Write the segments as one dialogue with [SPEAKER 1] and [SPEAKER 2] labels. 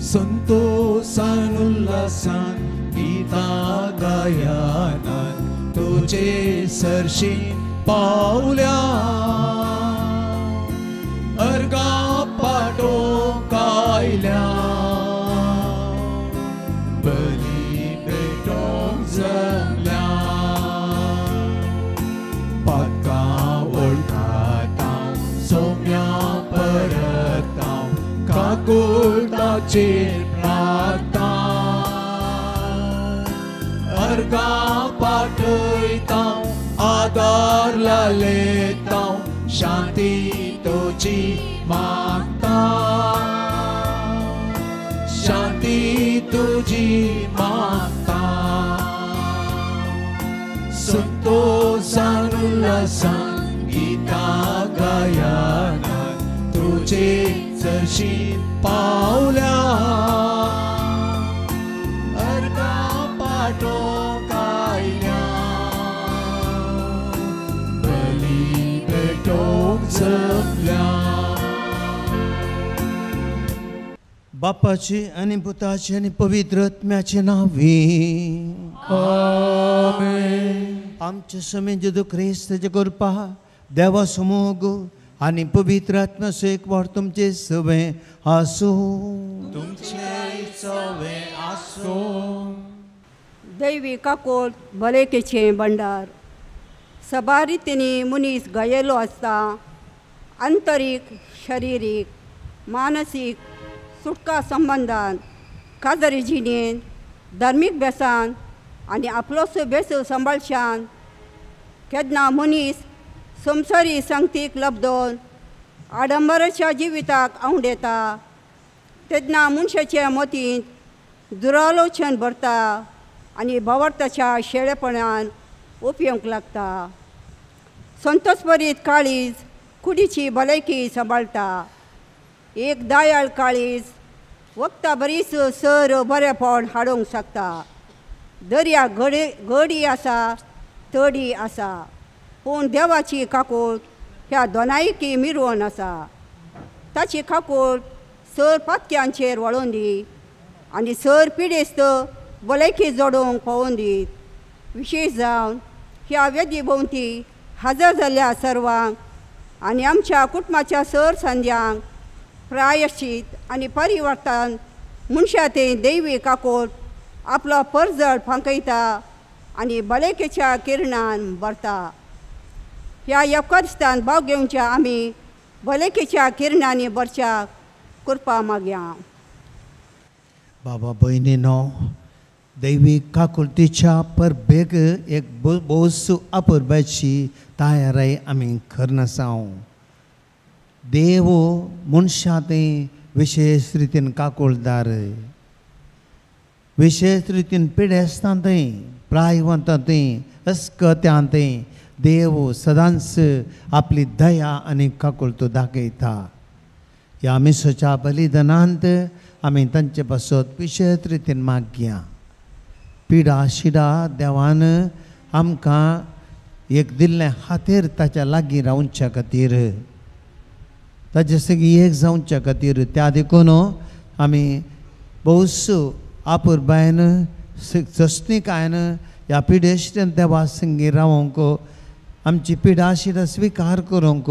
[SPEAKER 1] संतोषान उल्हासान गीता गायनान तुझे सरशी पावल्या अर्गा पाटो कायल्या बली भेटोंक जमल्या पातका वळखात सौम्या परत काकुळताचेर प्रार्थना अर्गा पाटयता आदार लालेता शांती तुझी मागता शांती तुझी मागता संतोषान उल्हासान गीता गायनान तुझे चरशी पावल्या अर्गा पाटो कायल्या बली भेटोंक जमल्या
[SPEAKER 2] बापाची आणि पुताची आणि पवित्र आत्म्याचे नावी
[SPEAKER 1] आमेन.
[SPEAKER 2] आमचे समे जेदू ख्रिस्ताचे कृपा देवा समोग आणि पवित्र आत्म्याचो एक वार तुमचे सवे आसो
[SPEAKER 1] तुमचे सवे आसो.
[SPEAKER 3] दैवी काकोट भलायकेचे भंडार सभा रितींनी मनीस गयेलो आसता आंतरीक शारिरीक मानसीक सुटका संबंधान काजरी जिणेन धार्मीक बेसान आनी आपलोसो बेसो सांबाळशान केन्ना मनीस संवसारी सांगतीक लबदोन आडंबराच्या जिविताक आंवडेता तेन्ना मनशाच्या मतींत दुरालोचन भरता आनी भावार्थाच्या शेळेपणान उपयोंक लागता. संतोषभरीत काळीज कुडीची भलायकी सांबाळटा. एक दयाळ काळीज वखदां बरीच सर बरेपण हाडूंक शकता. दर्या घडी आसा तडी आसा पूण देवाची काकूट ह्या दोनायकी मिरवून आसा. ताची काकूट सर पातक्यांचेर वळोवन दी आनी सर पिडेस्त भलायकी जोडूंक पळोवन दीत. विशेश जावन ह्या वेदी भोंवती हजर जाल्ल्या सर्वांक आनी आमच्या कुटुंबाच्या सर संद्यांक प्रायश्चित आनी परिवर्तन मनशा ते दैवी काकोट आपलो परजड फांकयता आनी भलायकेच्या किरणान भरता. ह्या येवकारिस्तान भाग घेवच्या आमी भलायकेच्या किरणांनी भरच्या कृपा मागया.
[SPEAKER 2] बाबा भयणीनो दैवी काकुळतीच्या परबेग एक बोस अपुरबाची तयाराय आमी करनासाव. देव मनशा ते विशेष रितीन काकुळदार विशेष रितीन पिडेस्तां थंय प्रायवंतां थंय अस्कत्यां थंय देव सदांच आपली दया आनी काकुळतो दाखयता. ह्या मिसोच्या बलिदानांत आमी तांचे पासत विशेष रितीन मागया. पिडा शिडा देवान आमकां एक दिल्लें हातेर ताच्या लागीं रावच्या खातीर ताचे सगळी एक जावच्या खातीर त्या देखून आमी भोवस आपुरबायन सस्तिकायन ह्या पिडेशिरान देवा संगी रावंक आमची पिडा शिडा स्विकार करूंक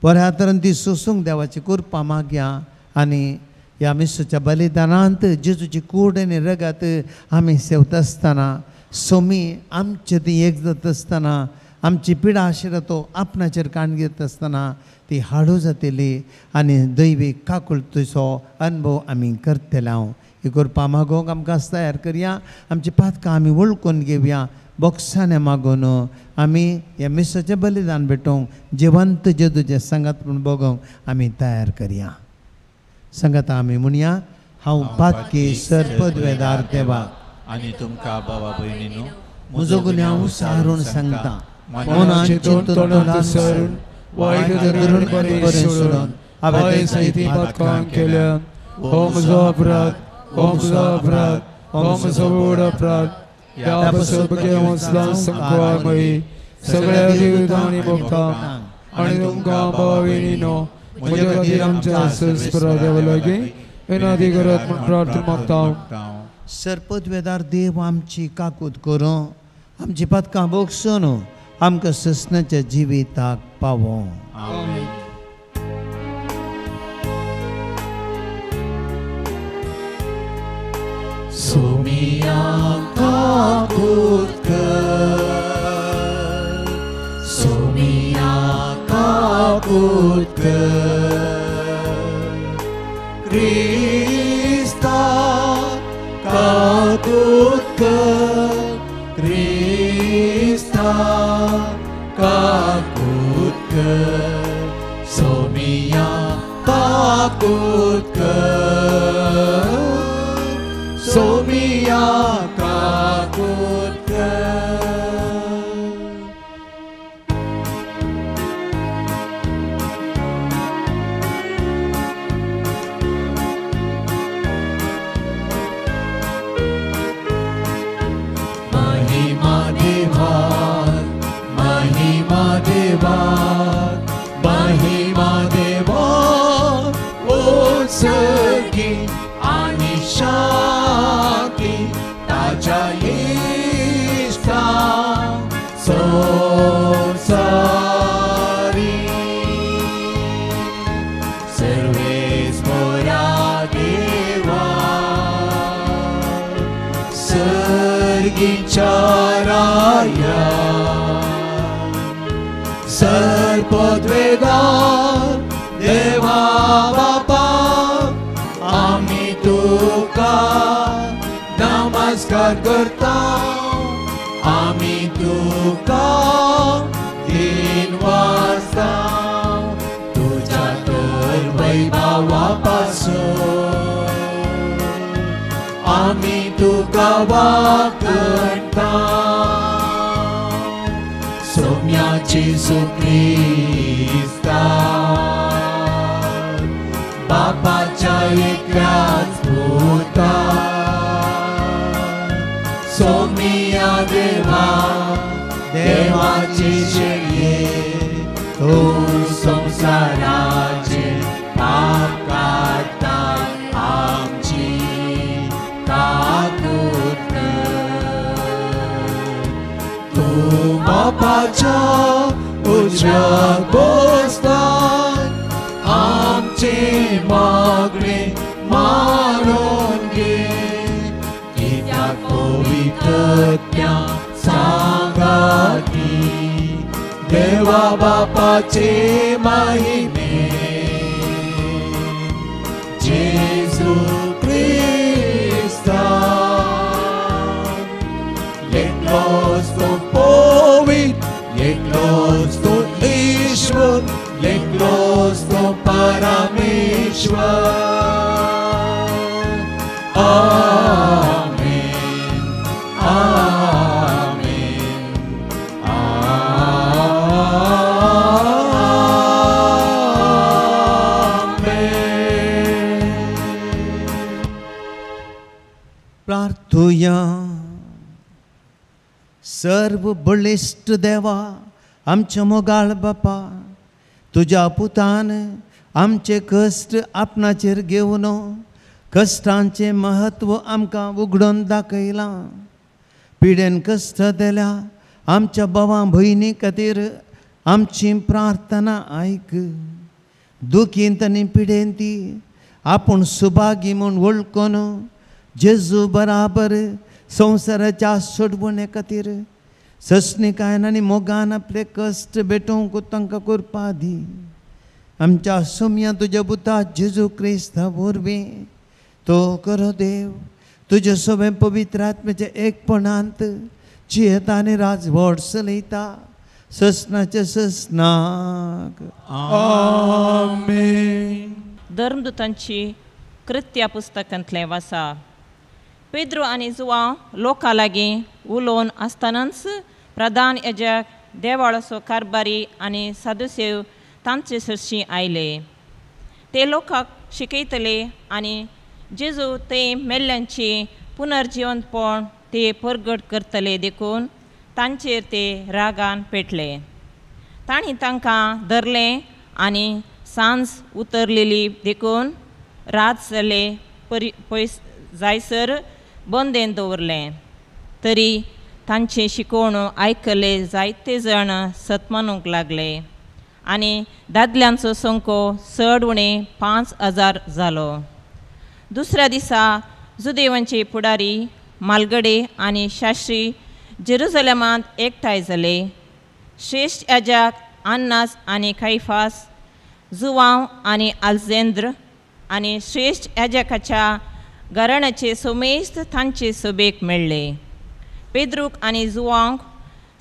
[SPEAKER 2] बऱ्या तरेन ती सोसूंक देवाची कृपा मागया. आनी ह्या मिसोच्या बलिदानांत जेजूची कूड आनी रगत आमी सेवता आसतना सोमी आमचे ती एक जाता आसतना आमची पिडा आशिल्लो तो आपणाचेर काण घेत आसतना ती हाडू जातली आनी दैवीक काकुळतेचो अनुभव आमी करतले. हांव ही करपा मागोवंक आमकां तयार करया. आमची पातकां आमी वळखून घेवया. बोक्साने मागून आमी ह्या मिसाचें बलिदान भेटोवंक जिवंत जेजूचे संगत म्हूण भोगोवंक आमी तयार करया. संगत आमी म्हणया हांव पातकी सरपदवेदार देवाक
[SPEAKER 4] आनी तुमकां बाबा भयणीनो
[SPEAKER 2] म्हजो गुन्यांव सारून सांगता.
[SPEAKER 1] मनाचे तोंडांत सरून वायट धरून बरें सोडून हांवें सैती पातकां केल्यान हो म्हजो अपराध हो म्हजो अपराध हो म्हजो व्हड अपराध. ह्या पासत वचलां संकवाळमयी सगळ्या जिवितां आनी भोगतां आनी तुमकां बाबा भयणीनो म्हज्या खातीर आमच्या देवा लागीं विनादी करत म्हूण प्रार्थना मागता
[SPEAKER 2] सरपदवेदार देव आमची काकूत करूं आमची पदकां बोगसून आमकां ससनाच्या जिविताक पावो.
[SPEAKER 4] आमेन. सोमिया काकूत कर, सोमिया काकूत कर, क्रिस्ता काकूत कर, क्रिस्ता काकूत कर, सोमिया काकूत कर, सोमिया काकूत कर. महिमा देवाक, महिमा देवाक, महिमा देवाक, उत्सर्गी आनी शांती ताच्या इष्टा संसारी. सर्वेस्परा देवा सर्गीच्या राया, सरपदवेदार देवा बापा आमी तुका नमस्कार करता, आमी तुका दिन वाजता, तुझ्या तर वैभवा पासून आमी तुका वाकणटा. सोम्याची सुक्रिस्ता बापाच्या एकल्याच पुता, सोमिया देवा देवाची शेळये तू संसाराचे पाप काढता आमची काकूत कर. तू बापाच्या उजव्या बसतात आमचे मागणे मानून घे, कित्याक पवित्रत्या सांगाती देवा बापाचे महिमे. जेजू क्रिस्ता एकलोच तो पवित्र, एकलोच तो ईश्वर, एकलोच तो परमेश्वर. आमेन, आमेन, आमेन.
[SPEAKER 2] प्रार्थूया. सर्व बळिश्ट देवा आमच्या मोगाळ बापा, तुझ्या पुतान आमचे कश्ट आपणाचेर घेवन कश्टांचे महत्व आमकां उगडून दाखयलां. पिडेन कश्ट दिल्या आमच्या भावां भयणी खातीर आमची प्रार्थना आयक. दुखींत आनी पिडेंती आपूण सुभागी म्हूण वळखून जेजू बराबर संवसाराच्या सोडवणे खातीर ससणिकायेन आनी मोगान आपले कश्ट भेटोवंक तांकां करपा दी. आमच्या सोम्या तुज्या पुता जेजू क्रिस्ता वरवीं तो करो देव तुजे सगळे पवित्र आत्म्याचे एकपणांत जियेता आनी राजवट चलयता ससनाचे ससनाक.
[SPEAKER 1] आमेन.
[SPEAKER 5] धर्मदूतांची कृत्या पुस्तकांतलें वाचा. पेद्रो आनी जुवांव लोकां लागीं उलोवन आसतनाच प्रधान याजक देवाळाचो कारबारी आनी सादुसेव तांचे सरशी आयले. ते लोकांक शिकयतले आनी जेजू ते मेल्ल्यांची पुनर्जिवंतपण ते परगट करतले देखून तांचेर ते रागान पेटले. तांणी तांकां धरलें आनी सांज उतरलेली देखून रात जाले पयस जायसर बंदेन दवरलें. तरी तांचे शिकोवण आयकले जायते जण सतमानूंक लागले आनी दादल्यांचो संख्यो चड उणें 5,000 जालो. दुसऱ्या दिसा जुदेवांचे फुडारी मालगडे आनी शास्त्री जेरुसलेमांत एकठांय जाले. श्रेश्ठ याजक अन्नास आनी कैफास, जुवांव आनी आल्जेंद्र आनी श्रेश्ठ याजकाच्या घराण्याचे सोमेस्त तांचे सभेक मेळ्ळे. पेद्रूक आनी जुवांक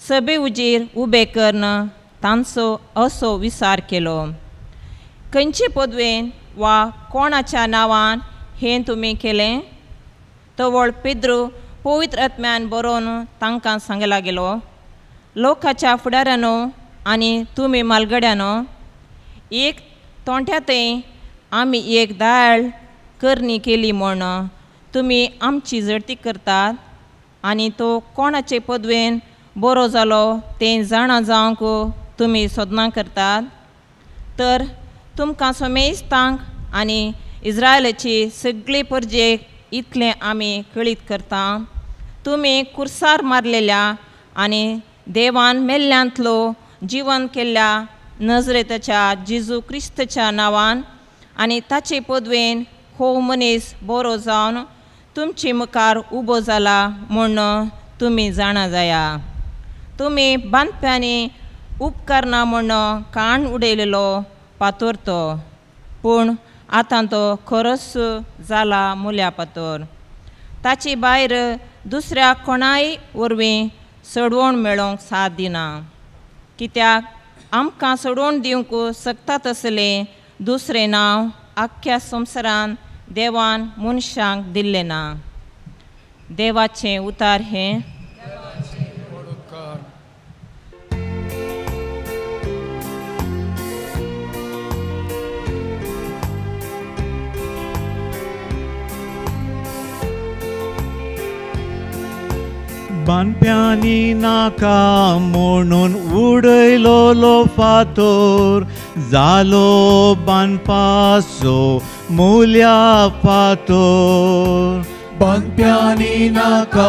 [SPEAKER 5] सभे उजेर उबे करून तांचो असो विचार केलो. खंयचे पदवेन वा कोणाच्या नांवान हें तुमी केलें? तवळ पेद्रू पवित्र आत्म्यान बरोवन तांकां सांगला गेलो, लोकाच्या फुडाऱ्यानो आनी तुमी मालगड्यानो, एक तोंट्यातय आमी एक दाळ करणी केली म्हूण तुमी आमची जळती करतात आनी तो कोणाचे पदवेन बरो जालो तें जाणा जावंक तुमी सोदना करतात. तर तुमकां सोमेस्तांक आनी इस्रायलाची सगळी परजेक इतलें आमी कळीत करता, तुमी कुर्सार मारलेल्या आनी देवान मेल्ल्यांतलो जिवन केल्ल्या नजरेताच्या जेजू क्रिस्ताच्या नांवान आनी ताचे पदवेन हो मनीस बरो जावन तुमचे मुखार उबो जाला म्हूण तुमी जाणा जाया. तुमी बांदप्यांनी उपकार ना म्हूण काण उडयलेलो पातोर तो, पूण आतां तो खरोच जाला मुल्या पातोर. ताचे भायर दुसऱ्या कोणाय वरवीं सोडवण मेळोवंक साथ दिना, कित्याक आमकां सोडवण दिवंक शकतात असलें दुसरें नांव आख्ख्या संवसारान देवान मनशांक दिल्लें ना. देवाचें उतार हें.
[SPEAKER 6] बांदप्यांनी नाका म्हणून उडयलोलो फातोर जालो बांदपाचो मुल्या फातोर.
[SPEAKER 4] बांदप्यांनी नाका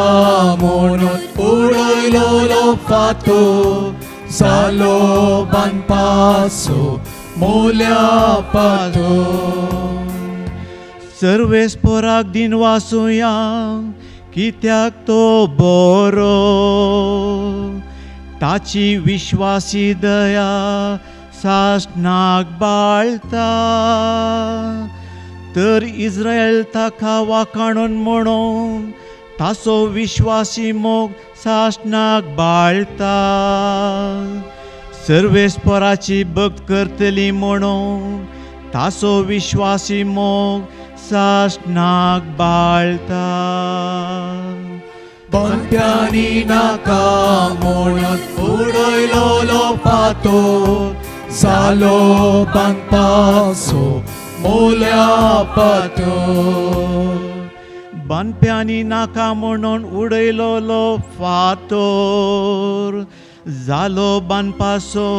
[SPEAKER 4] म्हणून उडयलोलो फातोर जालो बांदपाचो मुल्या फातोर.
[SPEAKER 6] सर्वेस्पराक दिन वाचुया कित्याक तो बरो, ताची विश्वासी दया सासणाक बाळता. तर इस्रायल ताका वाखाणून म्हणून ताचो विश्वासी मोग सासणाक बाळता. सर्वेस्पराची भक्त करतली म्हणून ताचो विश्वासी मोग सासणाक बाळता.
[SPEAKER 4] बांदप्यांनी नाका म्हणून उडयलोलो फातोर जालो बांदपाचो मुल्या फातोर.
[SPEAKER 6] बांदप्यांनी नाका म्हणून उडयलोलो फातोर जालो बांदपाचो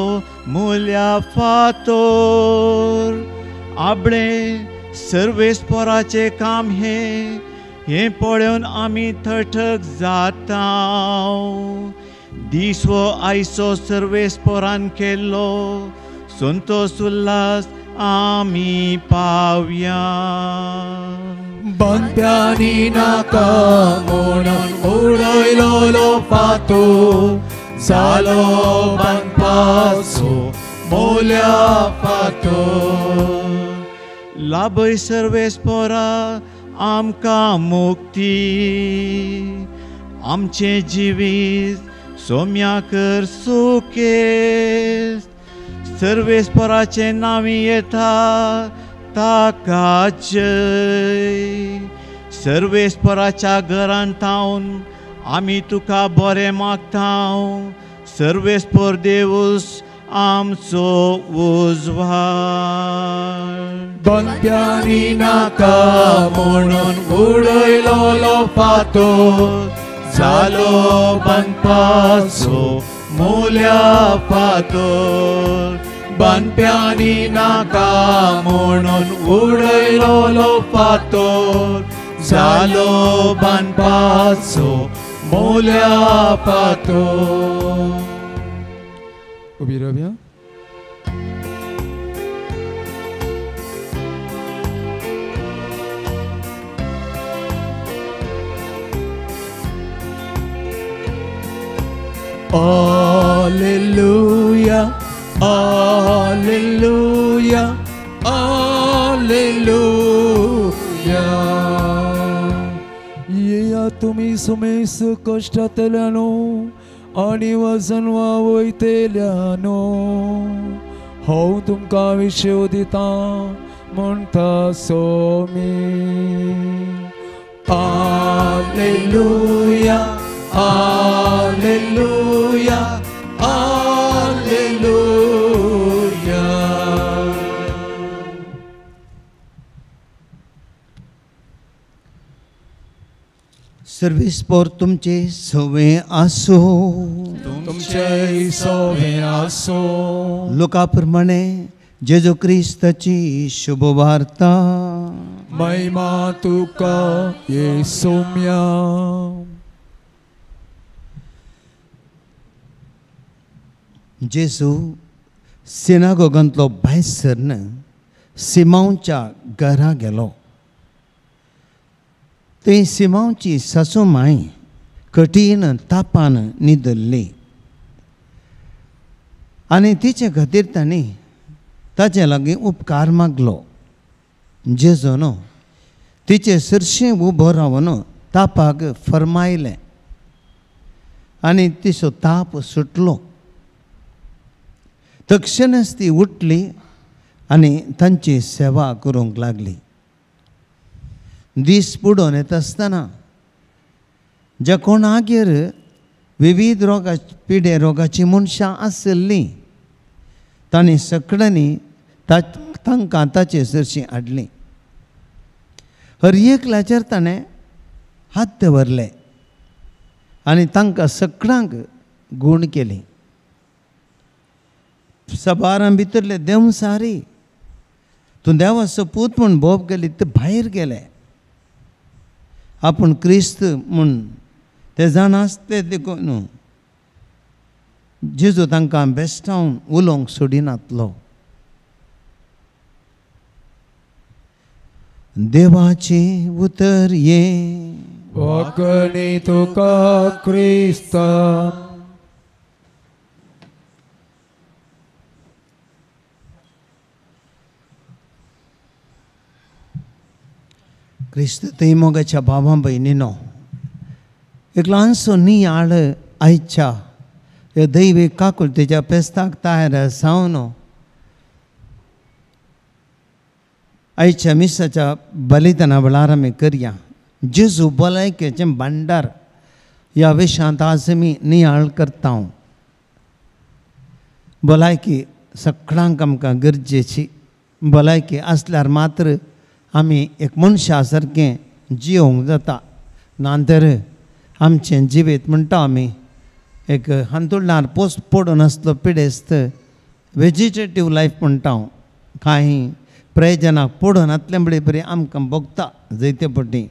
[SPEAKER 6] मुल्या फातोर. आबळे सर्वेस्पराचे काम हे पळोवन आमी थरथक जाता. दीस वो आयचो सर्वेस्परान केल्लो संतोष उल्हास आमी पावया.
[SPEAKER 4] बांदप्यांनी नाका म्हणून उडयलोलो फातोर जालो बांदपाचो मुल्या फातोर.
[SPEAKER 6] लाभय सर्वेस्परा आमकां मुक्ती, आमचे जिवीत सोम्या कर सुकेस्त. सर्वेस्पराचे नांवी येता ताका जय. सर्वेस्पराच्या घरांत थावन आमी तुका बरें मागता. सर्वेस्पर देवूस आमचो उजवाड.
[SPEAKER 4] बांदप्यांनी नाका म्हणून उडयलोलो फातोर जालो बांदपाचो मुल्या फातोर. बानप्यांनी नाका म्हणून उडयलो फातोर जालो बानपाचो मोल्या पातोर.
[SPEAKER 1] उबी रावया.
[SPEAKER 4] Hallelujah, Hallelujah, Hallelujah.
[SPEAKER 1] येया तुम्ही सुमेस कष्टातल्यानो आणि वजन वयतल्यानो हांव तुमकां विशेव दिता म्हणटा सोमी.
[SPEAKER 4] Hallelujah, Hallelujah, Hallelujah.
[SPEAKER 2] सर्विसपोर तुमचे सवे आसो.
[SPEAKER 1] तुमचे सवे आसो.
[SPEAKER 2] लोकाप्रमाणे जेजू क्रिस्ताची शुभ वार्ता.
[SPEAKER 1] महिमा तुका येसुम्या.
[SPEAKER 2] जेजू सिनागोगांतलो भायर सरन सिमांवच्या घरा गेलो. थंय सिमांवची सासू माय कठीण तापान न्हिदल्ली आनी तिचे खातीर तांणी ताचे लागीं उपकार मागलो. जेजून तिचे सरशें उबो रावन तापाक फरमायलें आनी तिचो ताप सुटलो. तक्षणच ती उठली आनी तांची सेवा करूंक लागली. दीस पुडोवन येता आसतना ज्या कोणागेर विविध पिडे रोगाची मनशां आसलीं तांणी सगळ्यांनी तांकां ताचे सरशीं हाडलीं. हर एकल्याचेर ताणें हात दवरले आनी तांकां सगळ्यांक गूण केली. सबारां भितरले देवसारी तूं देवाचो पूत म्हूण भोव गेली ते भायर गेले. आपूण क्रिस्त म्हूण ते जाणाच ते देखून जेजू तांकां बेश्टावन उलोवंक सोडिनातलो. देवाचे उतर ये
[SPEAKER 1] वखणी तुका क्रिस्ता.
[SPEAKER 2] क्रिस्त थंय मोगाच्या भावां भयणीनो, एक ल्हानसो नियाळ आयच्या ह्या दैवीक काकुळतेच्या पेस्ताक तयार जावन आयच्या मिसाच्या बलिदाना वेळार आमी करया. जेजू भलायकेचें भांडार ह्या विशयांत आज आमी नियाळ करता. भलायकी सगळ्यांक आमकां गरजेची. भलायकी आसल्यार मात्र आमी एक मनशा सारकें जियोंक जाता. नातर आमचें जिवीत म्हणटा आमी एक हांतुरणार पोस्ट पडून आसलो पिडेस्त वेजिटेटीव लायफ म्हणटा हांव. कांय प्रयोजनाक पडून आतले बळे बरें आमकां भोगता जायते पटी.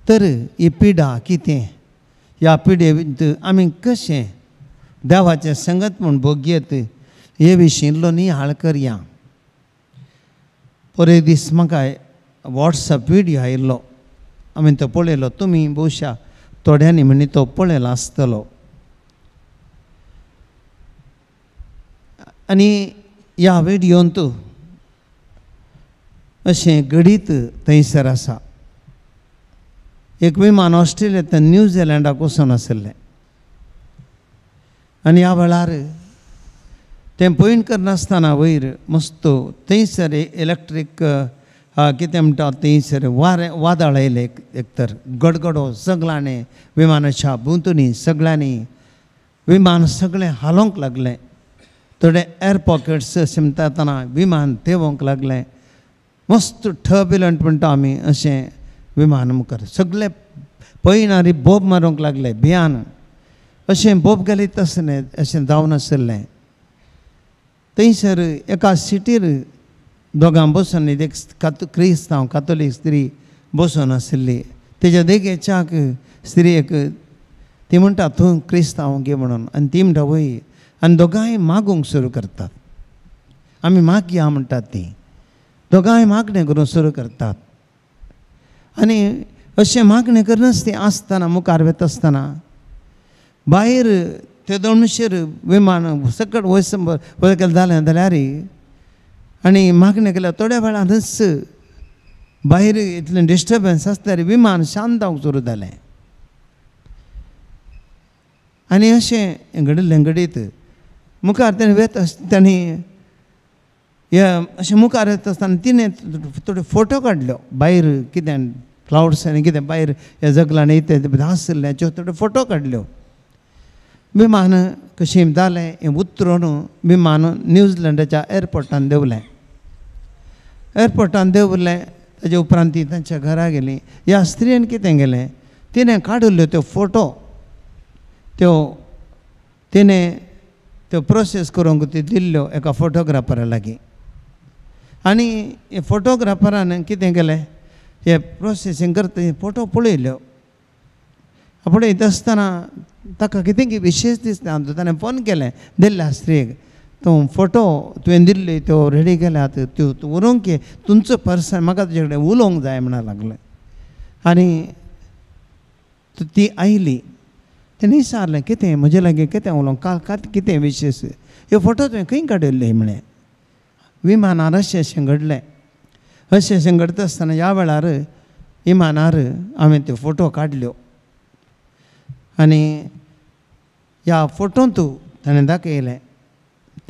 [SPEAKER 2] तर ही पिडा कितें, ह्या पिडे आमी कशें देवाचें संगत म्हूण भोगयत हे विशींलो नियाळ करया. परे दीस म्हाका वॉट्सॅप विडियो आयिल्लो, हांवें तो पळयलो. तुमी भोवशा थोड्यांनी म्हणी तो पळयलो आसतलो. आनी ह्या विडियोंत अशें घडीत थंयसर आसा. एक विमान ऑस्ट्रेलियांतल्यान न्यूझिलंडाक वचून आसलें आनी ह्या वेळार तें पळयन करनासतना वयर मस्त थंयसर इलेक्ट्रीक कितें म्हणटा थंयसर वादळ आयलें. एक तर गडगडो सगळ्यांनी विमानाच्या भोंवतणी सगळ्यांनी विमान सगळें हालोवंक लागलें. थोडे एर पॉकेट्स अशें म्हणटा विमान देंवोंक लागलें. मस्त टर्ब्युलंट म्हणटा आमी अशें विमान मुखार सगळे पळयणारी बोब मारूंक लागले भियान. अशें बोब गेले तसलें अशें जावन आसलें. थंयसर एका सिटीर दोगां बसून एक क्रिस्तांव कातोलीक स्त्री बसून आशिल्ली. तेज्या देगेच्याक स्त्री एक ती म्हणटा तूं क्रिस्तांव घे म्हणून, आनी ती म्हणटा वय, आनी दोगांय मागूंक सुरू करतात. आमी मागया म्हणटात ती, दोगांय मागणें करूंक सुरू करतात. आनी अशें मागणें करनास ती आसतना मुखार वता आसतना भायर ते दोनशेर विमान सकट वयर केलें जालें जाल्यार आनी मागणें केल्यार थोड्या वेळानच भायर इतलें डिस्टर्बन्स आसल्यार विमान शांत जावंक सुरू जालें. आनी अशें घडिल्लें घडीत मुखार तेणें वेत तांणी अशें मुखार येता आसतना तिणें थोडे फोटो काडल्यो भायर कितें फ्लावर्स आनी कितें भायर ह्या जगलान येता आसलें थोडे फोटो काडल्यो. विमान कशें जालें हें उतरून विमान न्यूझिलंडाच्या एअरपोर्टान देंवलें. एअरपोर्टान देंवलें ताजे उपरांत ती तांच्या घरा गेली. ह्या स्त्रीन कितें केलें, तिणें काडिल्ल्यो त्यो फोटो त्यो तिणें त्यो प्रोसेस करूंक ती दिल्ल्यो एका फोटोग्राफरा लागीं. आनी हे फोटोग्राफरान कितें केलें, हे प्रोसेसींग करता फोटो पळयल्यो. पळयता आसतना ताका कितें विशेश दिसलें. ताणें फोन केलें दिल्ल्या स्त्रीक, तूं फोटो तुवें दिल्ली त्यो रेडी केल्यात, त्यो व्हरूंक घे, तुमचो पर्सन म्हाका तुजे कडेन उलोवंक जाय म्हणून लागलें. आनी ती आयली. तेणें विचारलें कितें म्हजे लागीं कितें उलोवंक कितें विशेश, ह्यो फोटो तुवें खंय काडिल्ले म्हणे. विमानार अशें घडलें. अशें घडता आसतना ह्या वेळार विमानार हांवें त्यो फोटो काडल्यो. आनी ह्या फोटोंत ताणें दाखयलें,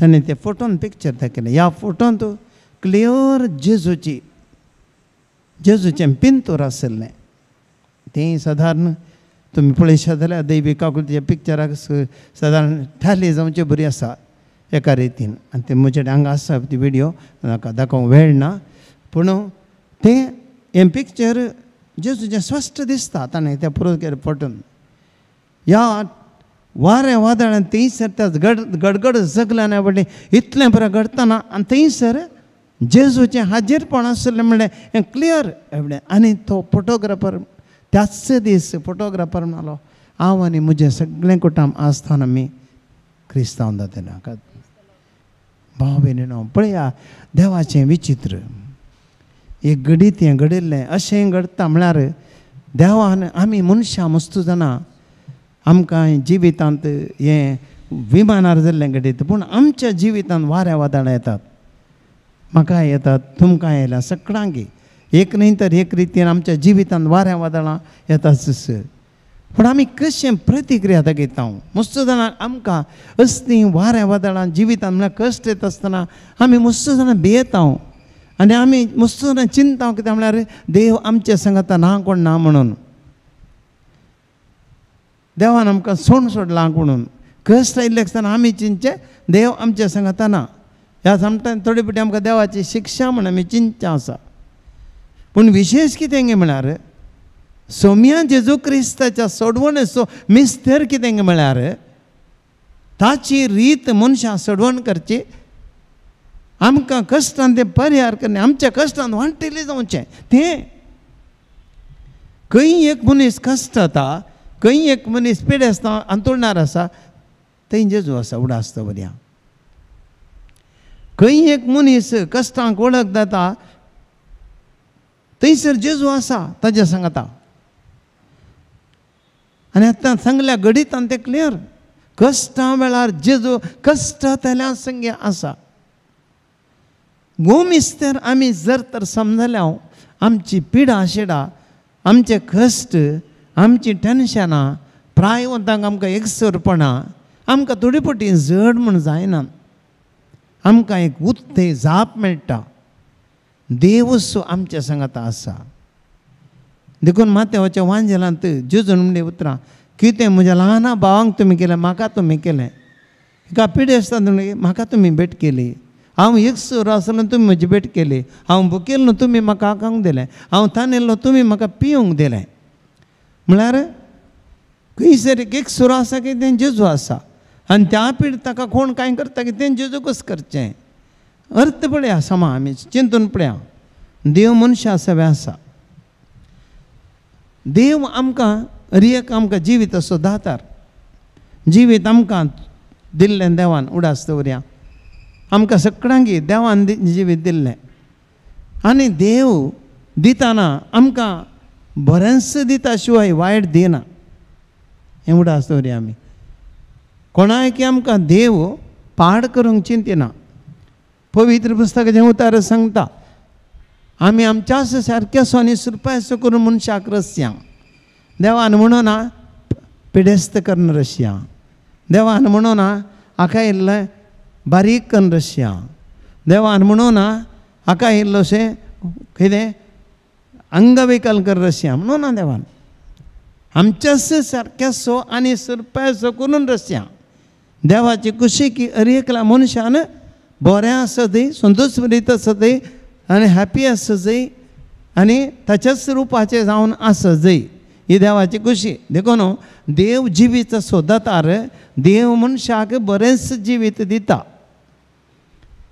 [SPEAKER 2] ताणें ते फोटोन पिक्चर दाखयलें. ह्या फोटोंत क्लियर जेजूचें पिंतूर आशिल्लें. तें सादारण तुमी पळयशात जाल्यार दैवी काकुलच्या पिक्चराक सादारण थाली जावची बरी आसा एका रितीन. आनी ते म्हजे हांगा आसा ती विडियो, म्हाका दाखोवंक वेळ ना. पूण तें हें पिक्चर जेजूचें स्पश्ट दिसता ताणें त्या फोटोन. ह्या वारें वादळान थंयसर त्या गडगड जगल्यान आवडलें इतलें बरें घडटना आनी थंयसर जेजूचें हाजीरपण आशिल्लें म्हणलें हें क्लियर एवडें. आनी तो फोटोग्राफर त्याच दीस फोटोग्राफर म्हणलो हांव आनी म्हजें सगळें कुटुंब आसतना आमी क्रिस्तांव जातले. भाव भयणीनो पळया देवाचें विचित्र. एक घडीत हें घडिल्लें अशें घडटा म्हळ्यार देवान आमी मनशां मस्तू जाणा आमकां जिवितांत हें विमानार जाल्लें घडीत, पूण आमच्या जिवितांत वाऱ्या वादळां येतात. म्हाका येतात, तुमकां येयल्या, सगळ्यांक एक न्ही तर एक रितीन आमच्या जिवितांत वाऱ्या वादळां येताच. पूण आमी कशें प्रतिक्रिया दाखयता. मस्त जाणां आमकां असलीं वाऱ्या वादळां जिवितांत म्हळ्यार कश्ट येता आसतना आमी मस्त जाणां भियेता. आनी आमी मस्त जाणां चिंता कित्याक म्हळ्यार देव आमच्या सांगाता ना कोण ना म्हणून, देवान आमकां सोडलां म्हणून कश्ट आयिल्ले आसतना आमी चिंतचे देव आमच्या सांगाता ना. ह्या समटायम थोडी फावटी आमकां देवाची शिक्षा म्हणून आमी चिंतचे आसा. पूण विशेश कितें गे म्हळ्यार सोम्या जेजू क्रिस्ताच्या सोडवणेचो मिस्तेर कितें गे म्हळ्यार ताची रीत मनशां सोडवण करची, आमकां कश्टान तें परिहार करणे, आमच्या कश्टान वांटिल्लें जावचें. तें खंय एक मनीस कश्ट जाता, खंय एक मनीस पिडे आसता अंतुळणार आसा, थंय जेजू आसा उडासता बऱ्या. खंय एक मनीस कश्टांक वळख जाता थंयसर जेजू आसा ताज्या सांगाता. आनी आतां सांगल्या घडीतान तें क्लियर कश्टा वेळार जेजू कश्ट जाल्या संगे आसा. गोमिस्तेर आमी जर तर समजल्या आमची पिडा शिडा, आमचे कश्ट, आमची टेन्शनां, प्रायवंतांक आमकां एकसरपणां आमकां थोडी फावटी जड म्हूण जायना. आमकां एक उत्ते जाप मेळटा. देवच आमच्या सांगाता आसा. देखून मातेवाच्या वांजेलांत जेजून म्हणले उतरां कितें म्हज्या ल्हाना भावांक तुमी केलें, म्हाका तुमी केलें. एका पिडे आसता म्हाका तुमी भेट केली. हांव एकसर आसलो तुमी म्हजी भेट केली. हांव भुकेल्लो तुमी म्हाका खावंक दिलें. हांव थानेल्लो तुमी म्हाका पिवंक दिलें. म्हळ्यार खंयसर एक सुरो आसा की तें जेजू आसा. आनी त्या पीड ताका कोण कांय करता की तें जेजूकच करचें. अर्थ पळया समा आमी चिंतून पळया. देव मनशा सगळें आसा. देव आमकां रियेक आमकां जिवीत असो दातार. जिवीत आमकां दिल्लें देवान उडास दवरया. आमकां सगळ्यांक देवान जिवीत दिल्लें. आनी देव दिताना आमकां बरेंच दिता शिवाय वायट दिना हें उडास दवरया आमी. कोणायकी आमकां देव पाड करूंक चिंतिना. पवित्र पुस्तकाचें उतार सांगता आमी आमच्या सारक्या सोनी सुरपायसो करून मनशाक रस्या. देवान म्हणून ना पिडेस्त करून रस्या. देवान म्हणून ना हाका इल्लें बारीक करून रस्या. देवान म्हणून ना हाका इल्लोशें कितें अंगविकल कर रस्या म्हणून ना देवान. आमच्याच सारक्या सो आनी सुरपायसो करून रस्या. देवाची खुशी की अरे एकला मनशान बरें आसा थंय संतोश भरीत आसा थंय आनी हॅपी आसा थंय आनी ताच्याच रुपाचें जावन आसा थंय ही देवाची खुशी. देखून देव जिवीत असो दातार. देव मनशाक बरेंच जिवीत दिता.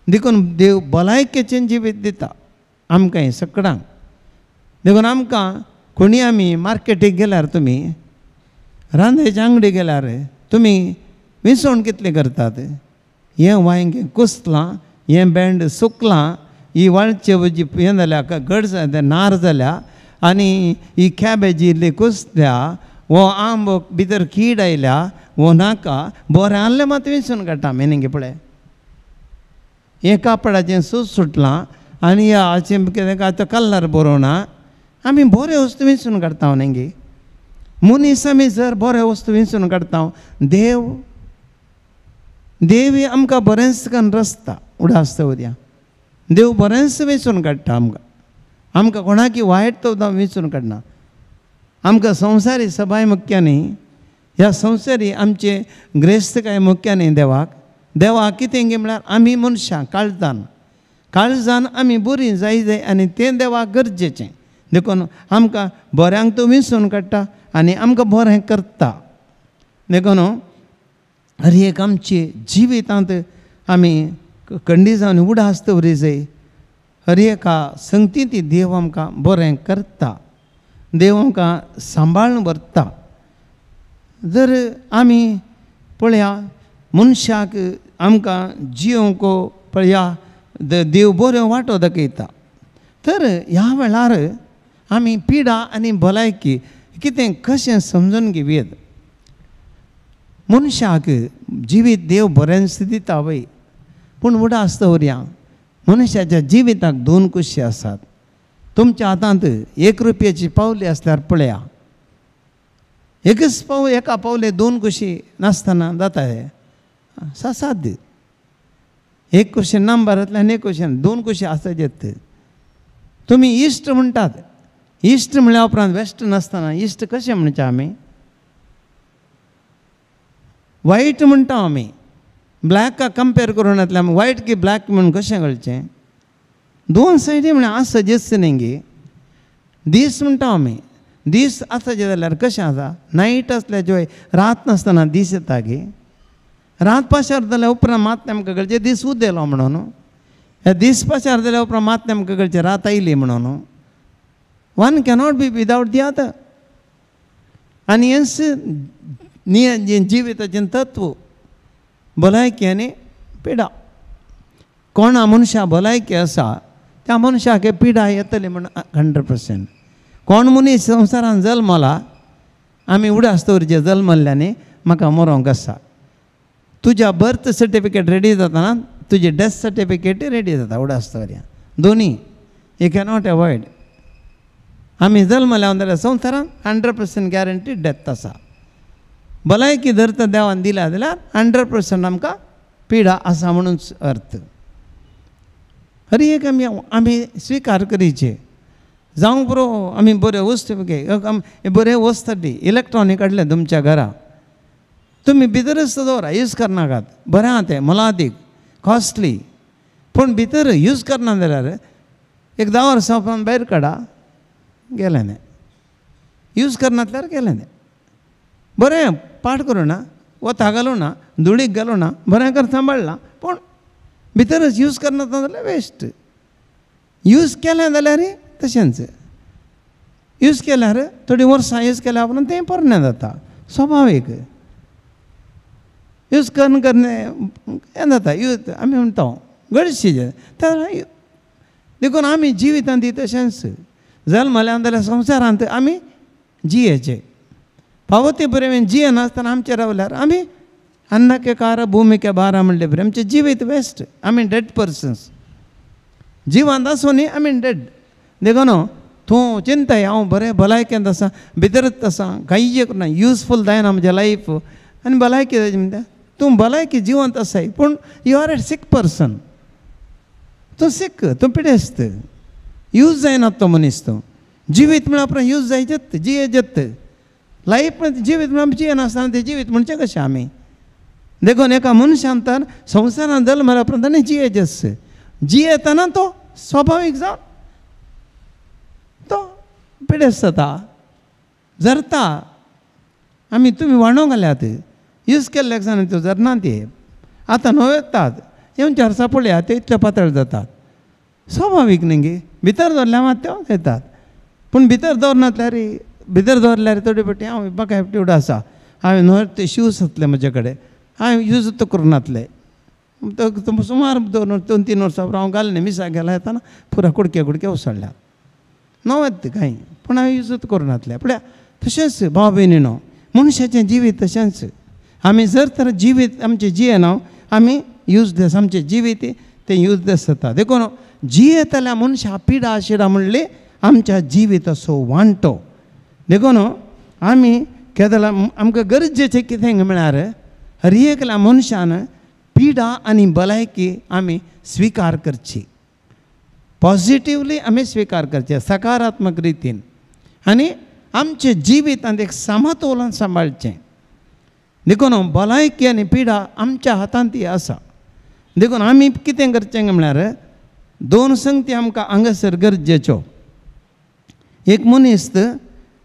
[SPEAKER 2] देखून देव भलायकेचें जिवीत दिता आमकां सगळ्यांक. देखून आमकां कोणी आमी मार्केटीक गेल्यार तुमी रांदयेच्या अंगडी गेल्यार तुमी विसवण कितले करतात. हें वांयगें कुसलां, हें भेंड सुकलां, ही वाळचे जी हें जाल्या घड जाल्या नार जाल्या आनी ही कॅबेजी इल्ली कुसल्या, वो आंब भितर कीड आयल्या, वो नाका बरें आहलें मात विसवण काडटा मेनिंगे पळय. हें कापडाचें सूत सुटलां आनी हाचें कितें आतां कलर बरो ना. आमी बऱ्यो वस्तू विसवण काडटा नेंगे. मनीस आमी जर बऱ्यो वस्तू विसवण काडटा. देव आमकां बरेंच करून रचता उडास दवरया. देव बरेंच विसवण काडटा आमकां. आमकां कोणाकी वायट तो विसवण काडना. आमकां संवसारी सबाय मुख्य न्ही. ह्या संवसारी आमचे ग्रेस्तकाय मुख्य न्ही देवाक. देवाक कितें गे म्हळ्यार आमी मनशां काळजान आमी बरीं जाय आनी तें देवाक गरजेचें. देखून आमकां बऱ्यांक तो विसवण काडटा आनी आमकां बरें करता. देखून हर एक आमचे जिवितांत आमी खंडी जावन उडास दवरी जाय. हर एका संगतींत देव आमकां बरें करता. देव आमकां सांबाळून व्हरता. जर आमी पळया मनशाक आमकां जियोंक पळया देव बऱ्यो वाटो दाखयता. तर ह्या वेळार आमी पिडा आनी भलायकी कितें कशें समजून घेवया. मनशाक जिवीत देव बरेंच दिता वय. पूण उडास दवरया मनशाच्या जिविताक दोन कुशी आसात. तुमच्या हातांत 1 रुपयाची पावली आसल्यार पळया. एका पावले 2 कुशी नासतना जाता हे सासाध्य. 1 कुशी नंबरांतल्यान 1 कुशीन 2 कुशी आसत. तुमी इश्ट म्हणटात. इश्ट म्हळ्या उपरांत वेस्ट नासतना इश्ट कशें म्हणचे आमी. वायट म्हणटा आमी. ब्लॅकाक कंपेर करून येतलें आमी वायट की ब्लॅक म्हणून कशें कळचें. 2 सायडी म्हळ्यार आसा जेस्त न्ही. दीस म्हणटा आमी. दीस आसाचे जाल्यार कशें आसा. नायट आसल्या शिवाय रात नासतना दीस येता गे. रात पाशार जाल्यार उपरांत मात आमकां कळचें दीस उदेलो म्हणून. हे दीस पाशार जाल्या उपरांत मात आमकां कळचें रात आयली म्हणून. One cannot be without the other. आनी हें जिविताचें तत्व भलायकी आनी पिडा. कोणा मनशा भलायकी आसा त्या मनशाक पिडा येतली म्हण 100%. कोण मनीस संवसारान जल्मला आमी उडास दवरचे जल्मल्ल्यानी म्हाका मरोंक आसा. तुज्या बर्थ सर्टिफिकेट रेडी जातना तुजें डेथ सर्टिफिकेट रेडी जाता उडास दवरया. दोनी यू कॅनॉट एवॉयड. आमी जल्मल्या जाल्यार संवसारान 100% गॅरंटी डेथ आसा. भलायकी जर तर देवान दिला जाल्यार 100% आमकां पिडा आसा म्हणून अर्थ. हर एक आमी स्विकार करीचे. जावं बरो आमी बऱ्यो वस्तू बरे वस्त इलेक्ट्रॉनीक हाडले तुमच्या घरा. तुमी भितरच दवरा यूज करनाकात. बरें आहा तें मोलादीक कॉस्टली. पूण भितर यूज करना जाल्यार 10 वर्सां उपरांत भायर काडा गेलें. यूज करनातल्यार गेलें. बरें पाठ करूं ना वता घालूं ना धुळीक घालूं ना बरें कर सांबाळना पूण भितरच यूज करना जाल्यार वेस्ट यूज केलें जाल्यार तशेंच यूज केल्यार थोडीं वर्सां यूज केल्या उपरांत तें पोरणें जाता स्वाभावीक यूज करने हें जाता यूज आमी म्हणटा गडशें देखून आमी जिवितांत तशेंच जल्मल्या जाल्यार संवसारांत आमी जियेचे फावो ते बरें जिये नासतना आमचे रावल्यार आमी अन्नके कार भुमिके बारा म्हणले बरें आमचें जिवीत वेस्ट आमी डेड पर्सन्स जिवंत आसूनी आमी डेड देखून तूं चिंताय हांव बरें भलायकेंत आसा भितरच आसा कांय करना युजफूल जायना म्हजें लायफ आनी भलायकी जाय म्हणटा तूं भलायकी जिवंत आसाय पूण you are a sick person तूं सीक तूं पिडेस्त यूज जायना तो मनीस तो जिवीत म्हळ्यार उपरांत यूज जाय जत्त जिये जत्त लायफ जिवीत म्हळ्यार जिये नासतना तें जिवीत म्हणचें कशें आमी देखून एका मनशान तर संवसारांत जल्मल्या उपरांत ताणें जियेचें जियेतना तो स्वाभावीक जावन तो पिडेस्त जाता जरता आमी तुमी वांडो घाल्यात यूज केल्ले दिसांनी त्यो जरना ते आतां नवे येतात येवचार सापळ्या ते इतले पातळ जातात स्वाभावीक न्ही गे भितर दवरल्या मात त्यो येतात पूण भितर दवरनातल्यार भितर दवरल्यार थोडी फावटी हांव म्हाका एप्टिट्यूड आसा हांवें न्हय ते शूज आसले म्हजे कडेन हांवें यूज करूनातले सुमार 2-3 वर्सां हांव घालले मिसा गेला येताना पुरा कुडके उसळ्ळ्या नवेत कांय पूण हांवें यूजच करूनातले पळया तशेंच भाव भयणीनो मनशाचें जिवीत तशेंच आमी जर तर जिवीत आमचें जियेना आमी यूजलेस आमचें जिवीत तें यूजलेस जाता देखून जियेतल्या मनशा पिडा शिडा म्हणली आमच्या जिवीत असो वांटो देखून आमी केदला आमकां गरजेचें कितें म्हळ्यार हर एकल्या मनशान पिडा आनी भलायकी आमी स्विकार करची पॉझिटिवली आमी स्विकार करचें सकारात्मक रितीन आनी आमचे जिवितांत एक समतोलन सांबाळचें देखून भलायकी आनी पिडा आमच्या हातांत ती आसा देखून आमी कितें करचें म्हळ्यार 2 संगती आमकां हांगासर गरजेच्यो एक मनीस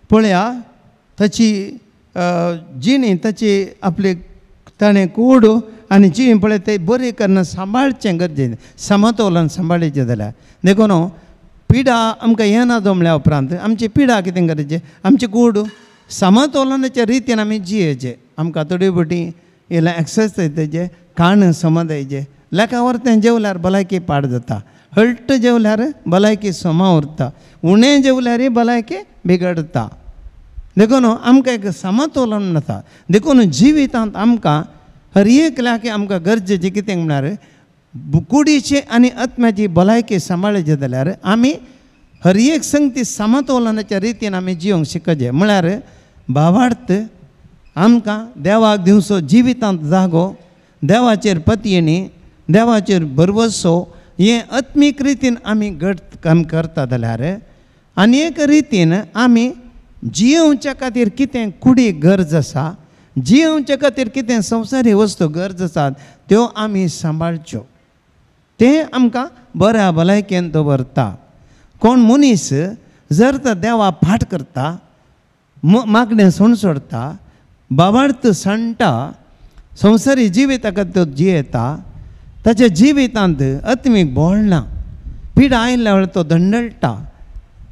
[SPEAKER 2] पळया ताची जिणी ताची आपली ताणें कूड आनी जी पळय ते बरें करना सांबाळचें गरजेचें समतोलन सांबाळचें जाल्यार देखून पिडा आमकां येना जो म्हळ्या उपरांत आमची पिडा कितें करचें आमची कूड समतोलनाच्या रितीन आमी जियेचें आमकां थोडी फावटी येयला एक्सरसायज तेजें खाण समजायचें लेका वरतें जेवल्यार भलायकी पाड जाता हळट जेवल्यार भलायकी समा उरता उणें जेवल्यार भलायकी बिगडता देखून आमकां एक समतोलन जाता देखून जिवितांत आमकां हर एकल्याक आमकां गरजेचें कितें म्हळ्यार कुडीची आनी आत्म्याची भलायकी सांबाळची जाल्यार आमी हर एक संगती समतोलनाच्या रितीन आमी जियोंक शिकचें म्हळ्यार भावार्थ आमकां देवाक दिवचो जिवितांत जागो देवाचेर पतयेणी देवाचेर भरवसो हें आत्मीक रितीन आमी घट काम करता जाल्यार आनी एक रितीन आमी जियोवच्या खातीर कितें कुडीक गरज आसा जियोवच्या खातीर कितें संवसारी वस्तू गरज आसात त्यो आमी सांबाळच्यो तें आमकां बऱ्या भलायकेन दवरता कोण मनीस जर तर देवा फाट करता मागणें सोण सोडता बाबार्थ सांडटा संवसारी जिविता खातीर जियेता ताच्या जिवितांत आत्मीक बोळना पिडा आयिल्ल्या वेळार तो दंडळटा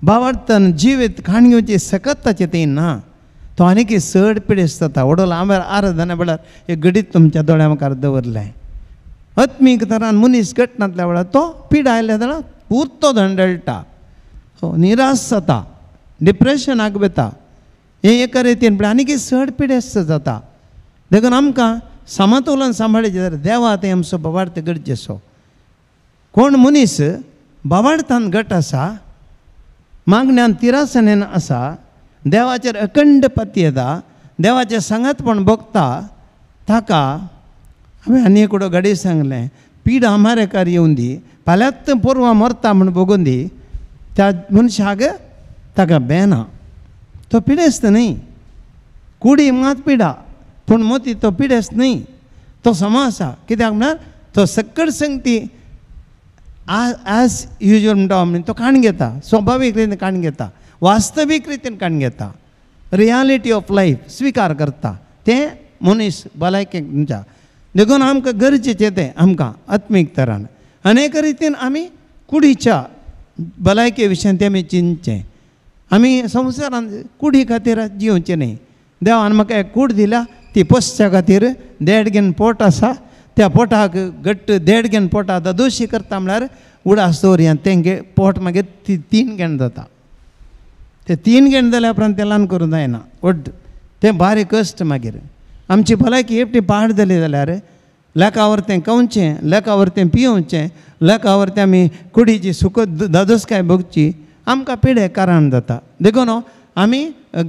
[SPEAKER 2] भावार्थान जिवीत खाण घेवची सकत ताचें तें ना तो आनीक चड पिडेस्त जाता वडोल आंब्यार आराधना वेळार एक घडीत तुमच्या दोळ्या मुखार दवरलें आत्मीक तरान मनीस घटनांतल्या वेळार तो पिडा आयिल्ल्या वेळार पुरतो दंडळटा निराश जाता डिप्रेशनाक वता हें एका रितीन पण आनीक चड पिडेस्त जाता देखून आमकां समतोलन सांबाळचें जाल्यार देवा तें आमचो भावार्थ गरजेचो कोण मनीस भावार्थान घट आसा मागण्यान तिरासनेन आसा देवाचेर अखंड पती येता देवाचें सांगातपण भोगता ताका हांवें आनी एकडो गाडी सांगलें पीड आमारेकार येवन दी फाल्यांत पोरवां मरता म्हूण बगून दी त्या मनशाक ताका बेना तो पिडेस्त न्ही कुडी मात पिडा पूण मोती तो पिडेस्त न्ही तो समा आसा कित्याक म्हळ्यार तो सक्कड संगती एज युजल म्हणटा तो काण घेता स्वाभावीक रितीन काण घेता वास्तवीक रितीन काण घेता रियालिटी ऑफ लायफ स्विकार करता तें मनीस भलायकेक तुमच्या देखून आमकां गरजेचें तें आमकां आत्मीक तरान अनेक रितीन आमी कुडीच्या भलायके विशयान तें आमी चिंतचें आमी संवसारांत कुडी खातीर जिवचें न्ही देवान म्हाका एक कूड दिल्या ती पोसच्या खातीर देड घेवन पोट आसा त्या पोटाक घट्ट देड घेवन पोटा दोशी करता म्हळ्यार उडास दवरया तें पोट मागीर 3 घेण जाता ते 3 घेण जाल्या उपरांत तें ल्हान करूं जायना व्हड तें बारीक कश्ट मागीर आमची भलायकी एकटी पाड जाली जाल्यार लेकावर तें कवचें लेकावर तें पियोवचें लेकावर तें आमी कुडीची सुख दादोसकाय भोगची आमकां पिडे कारण जाता देखून आमी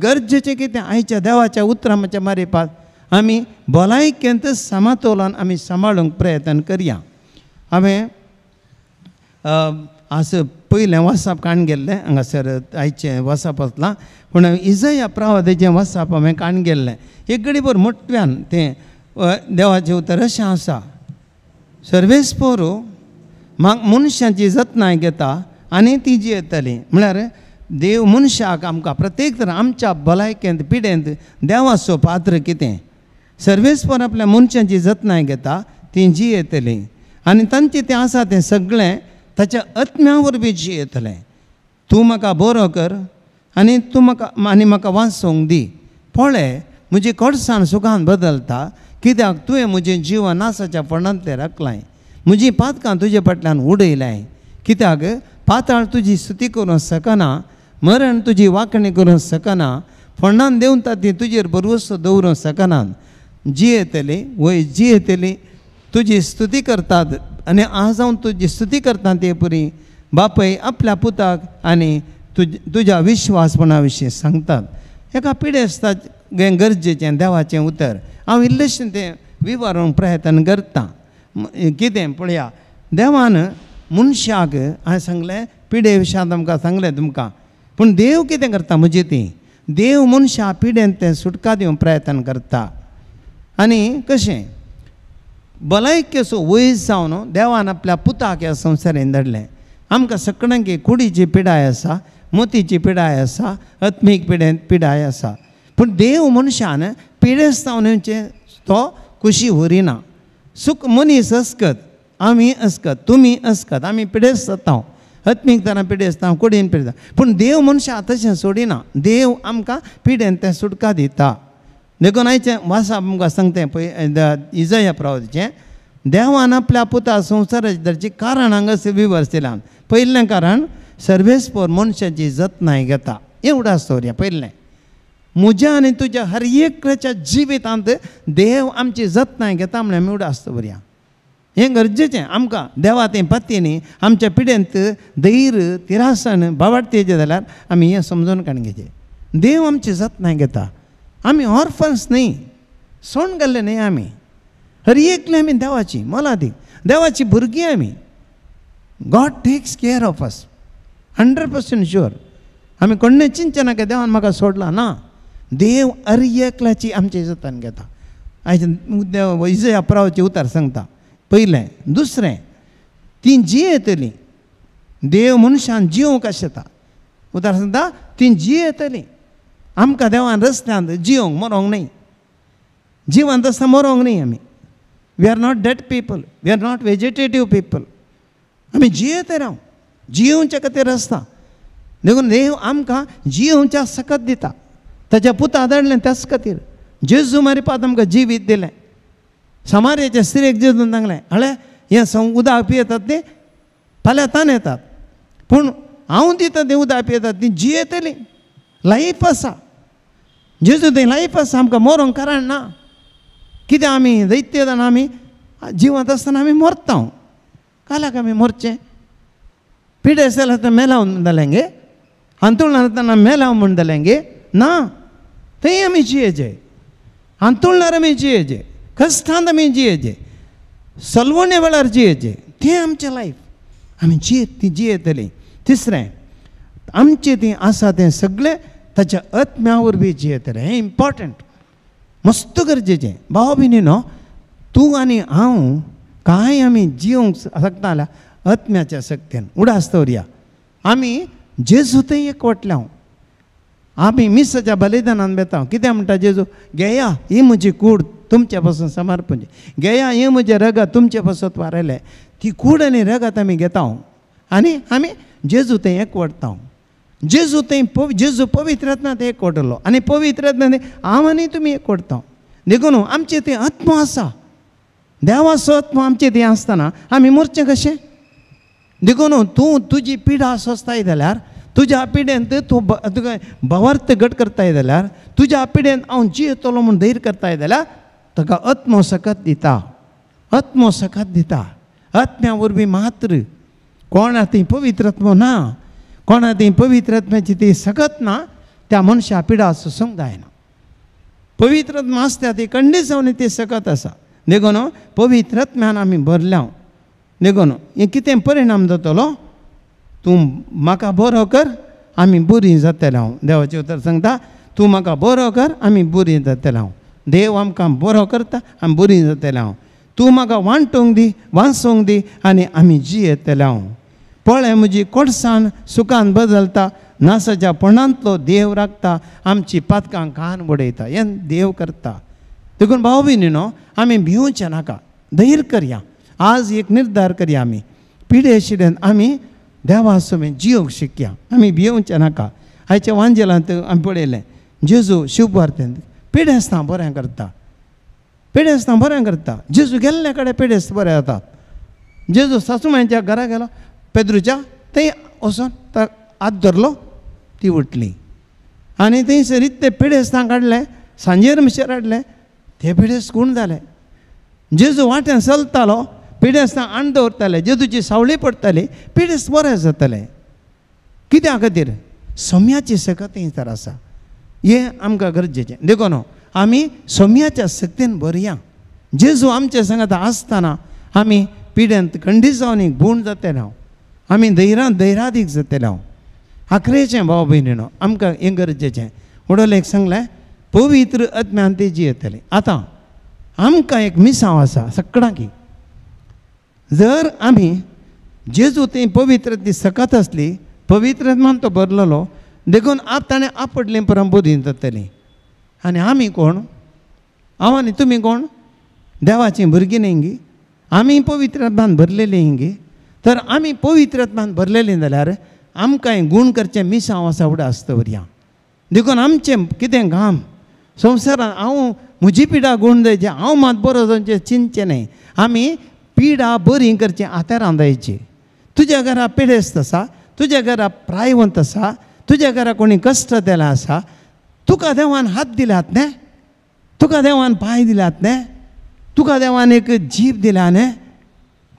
[SPEAKER 2] गरजेचें कितें आयच्या देवाच्या उतरांच्या मारिपाक आमी भलायकेंत समतोलन आमी सांबाळूंक प्रयत्न करया हांवें आज पयलें वाचप काण गेल्लें हांगासर आयचें वाचप आसलां पूण इजया प्रवादीचें वाचप हांवें काण गेल्लें एक घडीभर मोठ्यान तें देवाचें उतर अशें आसा सर्वेस्पोरू मनशांची जतनाय घेता आनी ती जियेतली म्हळ्यार देव मनशाक आमकां प्रत्येक तर आमच्या भलायकेंत पिडेंत देवाचो पात्र कितें सर्वेस्पर आपल्या मनशांची जतनाय घेता ती जियेतली आनी तांचें तें आसा तें सगळें ताच्या आत्म्या वरवीं जियेतलें तूं म्हाका बरो कर आनी तूं म्हाका वाचूंक दी पळय म्हजी कडसाण सुखान बदलता कित्याक तुवें म्हजें जिवन नासाच्या फणांतलें राखलां म्हजीं पातकां तुजे फाटल्यान उडयलां कित्याक पाताळ तुजी स्तुती करूंक शकना मरण तुजी वांकणी करूंक शकना फणान देंवता ती तुजेर भरवोसो दवरूंक शकनात जियेतली वय जियेतली तुजी स्तुती करतात आनी आज हांव तुजी स्तुती करता ते पुरी बापय आपल्या पुताक आनी तुज्या विश्वासपणा विशीं सांगतात एका पिडेस्ताक गरजेचें देवाचें उतर हांव इल्लेशें तें विवरूंक प्रयत्न करतां कितें पळया देवान मनशाक हांवें सांगलें पिडे विशयांत आमकां सांगलें तुमकां पूण देव कितें करता म्हणजे ती देव मनशा पिडेंत तें सुटका दिवंक प्रयत्न करता आनी कशें भलायकेचो वयस जावन देवान आपल्या पुताक ह्या संवसारांत धाडलें आमकां सगळ्यांक कुडीची पिडाय आसा मोतीची पिडाय आसा आत्मीक पिडाय आसा पूण देव मनशान पिडेस्तावन येवचें तो खुशी व्हरिना सुख मनीस अस्कत आमी अस्कत तुमी अस्कत आमी पिडेस्तांव आत्मीक तरां पिडेस्तांव कुडीन पिडेस्तांव पूण देव मनशा तशें सोडिना देव आमकां पिडेन तें सुटका दिता देखून आयचें वाचप आमकां सांगतें पळय इजया प्रवादीचें देवान आपल्या पुता संवसाराची धरची कारण हांगासर विवरसिलां पयलें कारण सर्वेस्पर मनशाची जतनाय घेता हें उडास दवरया पयलें म्हज्या आनी तुज्या हर एकच्या जिवितांत देव आमची जतनाय घेता म्हणून आमी उडास दवरया हें गरजेचें आमकां देवा तें पत्तीनी आमच्या पिडेंत धैर्य तिरासन बावार्थेचें जाल्यार आमी हें समजून काडून घेवचें देव आमची जतनाय घेता आमी ऑर्फन्स न्ही सोण गेल्ले न्ही आमी हर एकले आमी देवाची मोलादीक देवाची भुरगीं आमी God takes care of us 100% sure आमी कोणें चिंतचें ना की देवान म्हाका सोडला ना देव हर एकल्याची आमची जतन घेता आयज इजया प्रवादीचें उतर सांगता पयलें दुसरें ती जियेतली देव मनशान जिवंक आसता उतर सांगता ती जियेतली आमकां देवान रस्त्यांत जिवंक मरोंक न्ही जिवंत आसता मरोंक न्ही आमी we are not dead people we are not vegetative people आमी जियेते राव जियोवच्या खातीर आसता देखून देव आमकां जियोवच्या सकत दिता ताच्या पुता धाडलें त्याच खातीर जेजू मारिपाक आमकां जिवीत दिलें समार्याच्या स्त्रीक जेजून सांगलें हळे हें उदक पियेतात ती फाल्यां तान येतात पूण हांव दिता तें उदक पियेतात ती जियेतली लायफ आसा जेजू तें लायफ आसा आमकां मरोंक कारण ना कित्याक आमी दैत्य जाण आमी जिवंत आसतना आमी मरता काल्याक आमी मरचें पिडे जाल्यार आतां मेलावन जालें गे अंतुळनार मेलाव म्हूण जालें गे ना थंय आमी जियेचे अंतुळनार आमी जियेचे कश्टांत आमी जियेचे सलवणे वेळार जियेचे तें आमचें लायफ आमी ती जियेतली तिसरें आमचें तें आसा तें सगळें ताच्या आत्म्या वरवीं जियेतलें हें इम्पॉर्टंट मस्त गरजेचें भाव भयणीनो तूं आनी हांव कांय आमी जिवंक शकता जाल्यार आत्म्याच्या शक्तीन उडास दवरया आमी जेजू थंय एकवटल्या आमी मिसाच्या बलिदानान बेता कित्याक म्हणटा जेजू घेया ही म्हजी कूड तुमचे पासून समर्पण घेया हे म्हजे रगत तुमचे पासून वारयले ती कूड आनी रगत आमी घेता आनी आमी जेजू तें एकवटता जेजू तें जेजू पवित्र आत्म्यांत एकवटलो आनी पवित्र आत्म्यांत हांव आनी तुमी एकवटता देखून आमचें तें आत्मा आसा देवाचो आत्मा आमचें तें आसतना आमी मरचें कशें देखून तूं तुजी पिडा सोंसताय जाल्यार तुज्या पिडेंत तूं तुका भवर्त घट करताय जाल्यार तुज्या पिडेंत हांव जियेतलो म्हूण धैर्य करताय जाल्यार ताका आत्मो सकत दिता आत्मो सकत दिता आत्म्या वरवीं मात्र कोणा ती पवित्र आत्मो ना कोणा ती पवित्र आत्म्याची ती सकत ना त्या मनशा पिडा सोसूंक जायना पवित्र आत्मा आसता ती खंडीत जावन ती सकत आसा देखून पवित्र आत्म्यान आमी भरल्या देखून हें कितें परिणाम जातलो तूं म्हाका बरो कर आमी बरीं जातले हांव देवाचें उतर सांगता तूं म्हाका बरो कर आमी बरीं जातले हांव देव आमकां बरो करता आमी बरीं जातले हांव तूं म्हाका वांटोवंक दी वांसूंक दी आनी आमी जियेतले हांव पळय म्हजी कोडसाण सुखान बदलता नासाच्या पणांतलो देव राखता आमची पातकां कान बडयता हें देव करता देखून भाव भयणीनो आमी भिवचें नाका धैर्य करया आज एक निर्धार करया आमी पिडे शिडेन आमी देवा समोर जियोंक शिकया आमी भिवचें नाका आयच्या वांजेलांत आमी पळयलें जेजू शिवपार्थेंत पिडे आसतना बरें करता पिडे आसतना बरें करता जेजू गेल्ले कडेन पिडे बरें जाता जेजू सासूमांच्या घरा गेलो पेद्रूच्या थंय वचून हात धरलो ती उठली आनी थंयसर इतले पिडे आसतना काडले सांजेर मिशेर हाडले ते पिडेस गूण जाले जेजू वाट्यान चलतालो पिडे आसतना आण दवरताले जेजूची सावळी पडटाली पिडेस बरें जाताले कित्या खातीर सोम्याची सकत तर आसा हें आमकां गरजेचें देखून आमी सोम्याच्या सक्तीन भरया जेजू आमचे सांगात आसतना आमी पिड्यांत खंडीत जावन एक गूण जातले हांव आमी धैर्यादीक जातले हांव आखरेचें भाव भयणीनो आमकां हें गरजेचें वडोलेक सांगलें पवित्र आत्म्यान ती जियेतली आतां आमकां एक मिसांव आसा सगळ्यांकी जर आमी जेजू ती पवित्र ती सकत आसली पवित्र आत्मान तो भरलेलो देखून ताणें आपडलें परम बोधीन जातलीं आनी आमी कोण हांव आनी तुमी कोण देवाचीं भुरगीं न्ही गी आमी पवित्र आत्मान भरलेलीं गी तर आमी पवित्र आत्मान भरलेलीं जाल्यार आमकां गूण करचें मिसांव आसा फुडें आसता भरया देखून आमचें कितें घाम संवसारान हांव म्हजी पिडा गूण जायची हांव मात बरो जावचें चिंतचें न्ही आमी पिडा बरी करचें आतारां जायची तुज्या घरा पिडेस्त आसा तुज्या घरा प्रायवंत आसा तुज्या घरा कोणी कश्ट दिला आसा तुका देवान हात दिल्यात न्ही तुका देवान पांय दिल्यात न्ही तुका देवान एक जीब दिल्या न्ही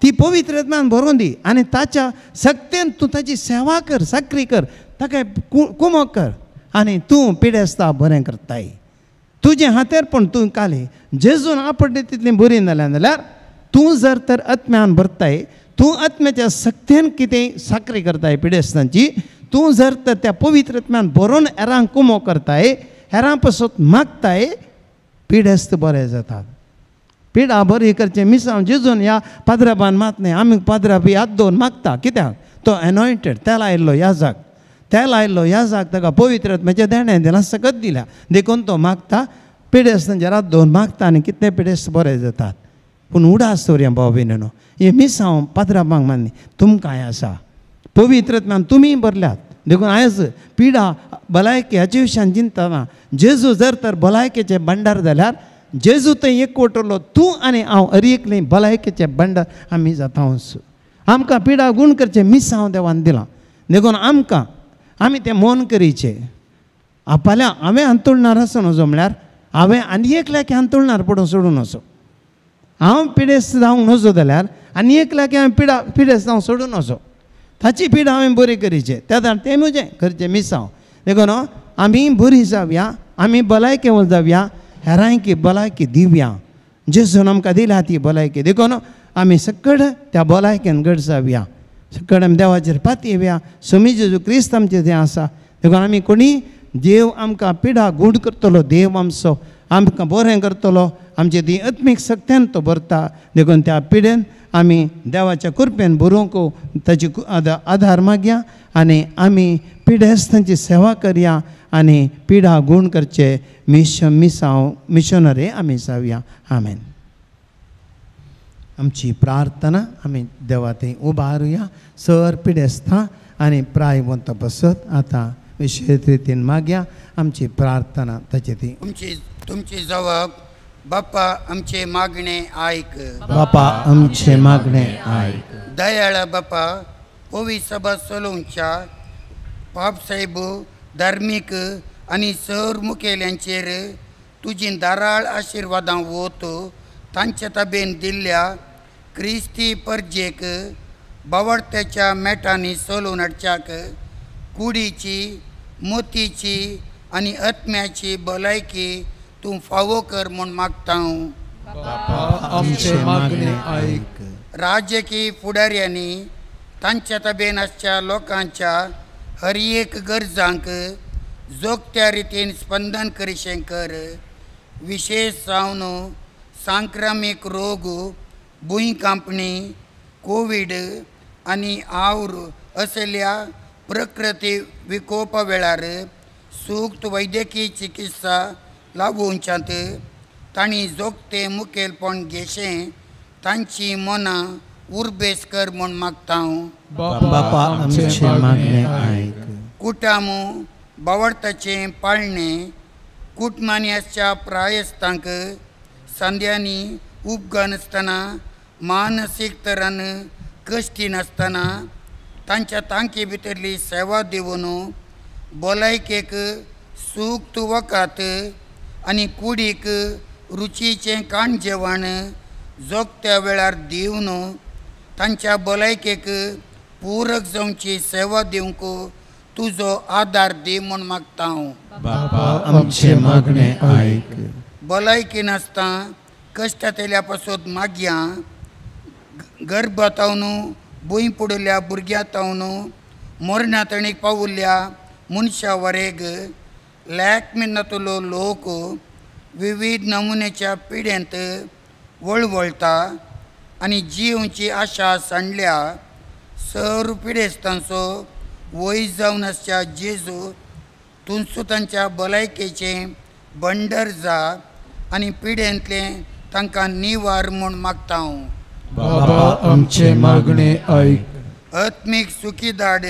[SPEAKER 2] ती पवित्र आत्म्यान भरोवन दी आनी ताच्या सक्तीन तूं ताची सेवा कर साकरी कर ताका कुमक कर आनी तूं पिडेस्ता बरें करताय तुजें हातेर पण तूं काली जेजून आपडली तितली बरी जाल्यार तूं जर तर आत्म्यान भरताय तूं आत्म्याच्या सक्तीन कितें साकरी करताय पिडेस्तांची तूं जर तर त्या पवित्र आत्म्यान भरोवन हेरांक कुमो करताय हेरां पासून मागताय पिडेस्त बरें जातात पिडा बरी करचें मिसांव जेजून ह्या पाद्राबान मात न्ही आमी पाद्रा बी हात दवरून मागता कित्याक तो एनॉयंटेड तेल आयिल्लो याजाक ताका पवित्र आत्म्याचें देणें दिलां सकत दिल्या देखून तो मागता पिडेस्तांचेर हात दवरून मागता आनी कितले पिडेस्त बरें जातात पूण उडास दवरया भाव भयणीनो हे मिसांव पाद्राबांक मान्नी तुमकांय आसा पवित्र आत्म्यान तुमी भरल्यात देखून आयज पिडा भलायकी हाचे विशयान चिंतना जेजू जर तर भलायकेचें भंडार जाल्यार जेजू थंय एकवटलो तूं आनी हांव हरएकलें भलायकेचें भंडार आमी जातांच आमकां पिडा गूण करचें मिसांव देवान दिलां देखून आमकां आमी तें मोन करीचें फाल्यां हांवें अंतुळणार आसूं नजो म्हळ्यार हांवें आनी एकल्याक अंतुळणार पडून सोडून वचो हांव पिडेस्त जावंक नजो जाल्यार आनी एकल्याक हांवें पिडेस्त जावंक सोडून वचो ताची पिडा हांवें बरी करीचें तें म्हजें करचें मिसांव देखून आमी बरीं जावया आमी भलायकेन जावया हेरांकी भलायकी दिवया जेजून आमकां दिल्या ती भलायकी देखून आमी सकड त्या भलायकेन घट जावया सकड आमी देवाचेर पाती येवया स्वामी जेजू क्रिस्त आमचें जें आसा देखून आमी कोणी देव आमकां पिडा गूण करतलो देव आमचो आमकां बरें करतलो आमचे ती आत्मीक सक्तीन तो भरता देखून त्या पिडेन आमी देवाच्या कृपेन बरोवंक ताची आधार मागया आनी आमी पिडेस्तांची सेवा करया आनी पिढा गूण करचे मिशनरी आमी जावया. आमेन. आमची प्रार्थना आमी देवा थंय उबारुया. सर पिडेस्तां आनी प्रायवंत बसत आतां विशेष रितीन मागया आमची प्रार्थना ताचे ती.
[SPEAKER 7] तुमची जबाब बाप्पा आमचे मागणे आयक.
[SPEAKER 2] बापा आमचे मागणे आयक.
[SPEAKER 7] दयाळ बाप्पा पोवी सभा चलोवच्या पापसाहेब धार्मीक आनी सर मुखेल्यांचेर तुजी दाराळ आशिर्वादां वत तांचे ताबेन दिल्ल्या क्रिस्ती परजेक बावडत्याच्या मेटांनी चलोवन हाडच्याक कुडीची मोतीची आनी आत्म्याची भलायकी तूं फावो कर म्हूण मागता.
[SPEAKER 4] आमचे मागणे आयक.
[SPEAKER 7] राजकी फुडाऱ्यांनी तांच्या ताबेन आसच्या लोकांच्या हर एक गरजांक जोगत्या रितीन स्पंदन करीशें कर. विशेश जावन सांक्रामीक रोग, भुंयकांपणी, कोविड आनी आवर असल्या प्रकृती विकोपा वेळार सूक्त वैद्यकीय चिकित्सा लाभोवच्यांत तांणी जोगते मुखेलपण घेशें तांची मनां उर्बेस कर म्हूण मागता.
[SPEAKER 2] बापा आमचे मागणे आयक.
[SPEAKER 7] कुटाम बावडताचें पाळणें कुटमान्याच्या प्रायस्तांक सांद्यांनी उपघा नासतना मानसीक तरान कश्टी नासतना तांच्या तांके भितरली सेवा दिवन भलायकेक सूक्त वकात आनी कुडीक रुचीचें काण जेवण जोगत्या वेळार दिवन तांच्या भलायकेक पूरक जावची सेवा दिवंक तुजो आदार दी म्हूण मागता.
[SPEAKER 4] बापा आमचे मागणे आयक.
[SPEAKER 7] भलायकी नासता कश्टांतल्या पासून मागया. गर्भातावन भुंय पडल्या भुरग्यातावन मरणातणीक पावुल्ल्या मनशा वरेग लॅकमिनातलो लोक विविध नमुन्याच्या पिड्यांत वळवळटा आनी जीवची आशा सांडल्या. सर पिडेस्तांचो वय जावन आसच्या जेजू तुमचो तांच्या भलायकेचें बंडर जा आनी पिड्यांतले तांकां निवार म्हूण मागता.
[SPEAKER 4] बापा आमचे मागणे आयक.
[SPEAKER 7] आत्मीक सुखीदाड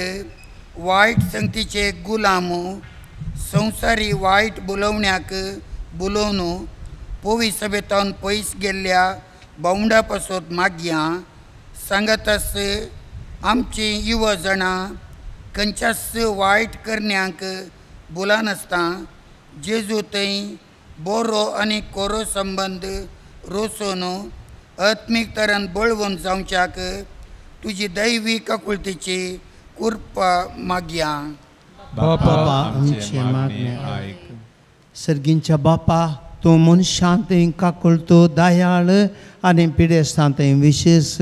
[SPEAKER 7] वायट संगतीचे गुलाम संवसारी वायट बुलोवण्याक बुलोवन पोवी सभेतावन पयस गेल्ल्या भावंडा पासून मागया. सांगातास आमची युवा जाणां खंयच्याच वायट करण्यांक बुलानासता जेजू थंय बरो आनी कोरो संबंद रोसून आत्मीक तरान बळवून जावच्याक तुजी दैवी काकुळतेची कृपा मागया.
[SPEAKER 4] बापा आमचे मागणे आयक.
[SPEAKER 2] सर्गींच्या बापा तूं मनशांत काकुळतो दयाळ आनी पिडेस्तांत विशेष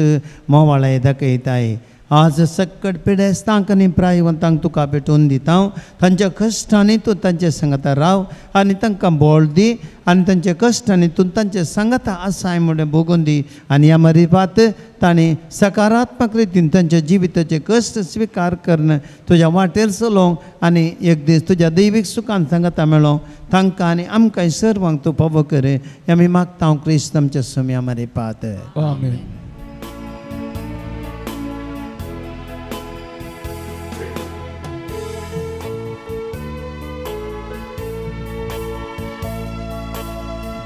[SPEAKER 2] मोवाळे दाखयताय. आज सक्कट पिडेस्तांक आनी प्रायवंतांक तुका भेटून दिता. तांच्या कश्टांनी तूं तांचे सांगता राव आनी तांकां बोळ दी आनी तांच्या कश्टांनी तूं तांचे सांगता आसाय म्हणून भोगून दी. आनी ह्या मरिपात तांणी सकारात्मक रितीन तांच्या जिविताचे कश्ट स्विकार करून तुज्या वाटेर चलोवंक आनी एक दीस तुज्या दैवीक सुखान सांगता मेळोवंक तांकां आनी आमकां सर्वांक तूं फावो कर. आमी मागता हांव क्रिस्त आमच्या सुम्या मरिपात.
[SPEAKER 4] आमेन.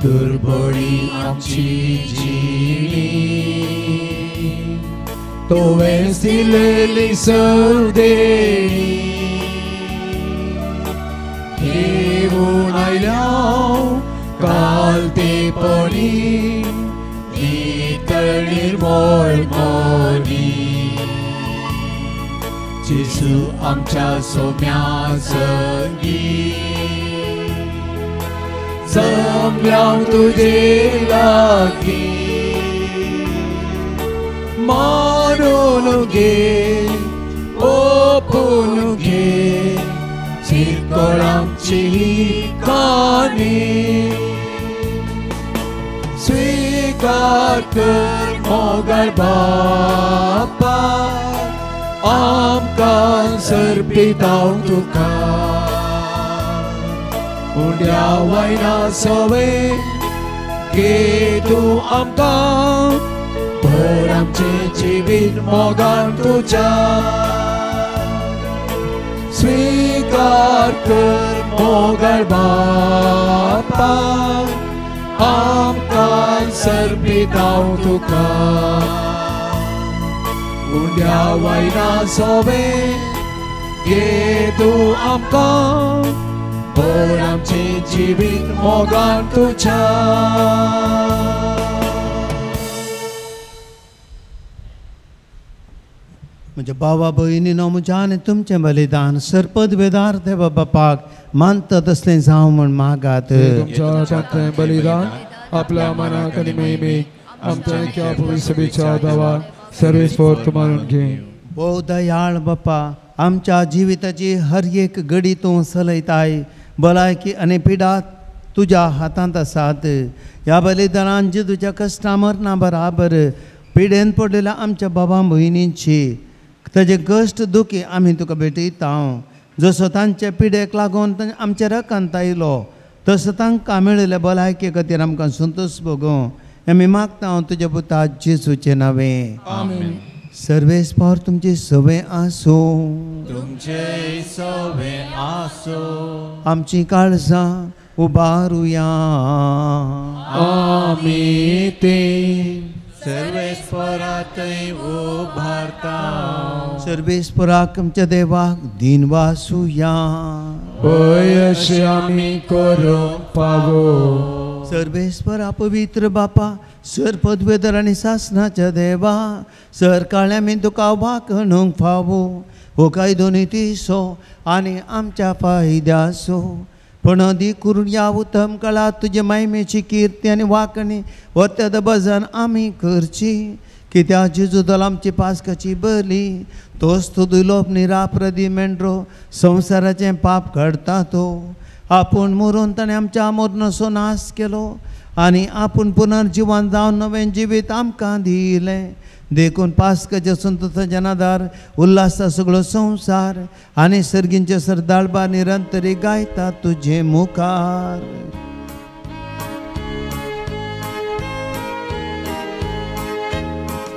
[SPEAKER 4] दुर्बळी आमची जिणी तुवें दिलेली सवदेणी घेवून आयल्या कालतेपणी निर्मळ मोरी. जेजू आमच्या सोम्या संगी जमल्या तुझे लागी मारून घे ओपून घे चिरकोळ आमची काणी. स्वीकार कर मोगाळ बापा आमकां सर्पितांव तुका उंड्या वायना सवे घे तूं आमकां भर आमचें जिवीत मोगान तुज्या स्वीकार कर मोगाळ बापा आमकां सर्पीत हांव तुका उंड्या वायना सोबे घे तूं आमकां भर आमचें जिवीत मोगान तुज्या
[SPEAKER 2] म्हज्या भावा भयणीनो म्हज्या आनी तुमचें बलिदान सरपद वेदार देवा बापाक मानता तसलें जावं म्हण मागात
[SPEAKER 1] तुमच्या हातांतलें बलिदान आपल्या मनाक आनी मोहिमेक आमच्या एका पवित्र सभेच्या दावा सर्वेस्वर तूं मारून घे
[SPEAKER 2] भोव दयाळ बापा आमच्या जिविताची हर एक घडी तूं चलयताय भलायकी आनी पिडा तुज्या हातांत आसात ह्या बलिदानान जी तुज्या कश्टां मरणा बराबर पिडेन पडलेल्या आमच्या बाबा भयणींची ताजे कश्ट दुखी आमी तुका भेटयता जसो तांचे पिडेक लागून आमच्या रकांत आयलो तसो तांकां मेळिल्ले भलायके खातीर आमकां संतोश भोगूं आमी मागता तुज्या पुता जेजूचें नांवें सर्वेस्पर तुमची सवय आसूं
[SPEAKER 6] तुमचे सवे आसो
[SPEAKER 2] आमची काळजां उबारुया
[SPEAKER 4] आमी ते
[SPEAKER 6] सर्वेस्परातय उभारता
[SPEAKER 2] सर्वेस्पराक आमच्या देवाक दिन वासुया
[SPEAKER 4] पळय अशें आमी करूंक पावो
[SPEAKER 2] सर्वेस्परा पवित्र बापा सर पदवेदर आनी सासनाच्या देवा सर काळ्या मी तुका वाकणूंक फावो हो कायदो नितीसो आनी आमच्या फायद्यासो पण अदी करून या उत्तम काळात तुजे महिमेची कीर्ती आनी वाकणी वत्याद भजन आमी करची कित्या जेजू दल आमची पासकाची बली तोच तो दुलोप निराप्रदी मेंढरो संवसाराचें पाप काडता तो आपूण मरून ताणें आमच्या मरणसो नाश केलो आनी आपूण पुनर्जिवन जावन नवें जिवीत आमकां दिलें देखून पासकाचे संतोष जनादार उल्हासा सगळो संवसार आनी सर्गींचे सरदाळबा निरंतरी गायता तुजे मुखार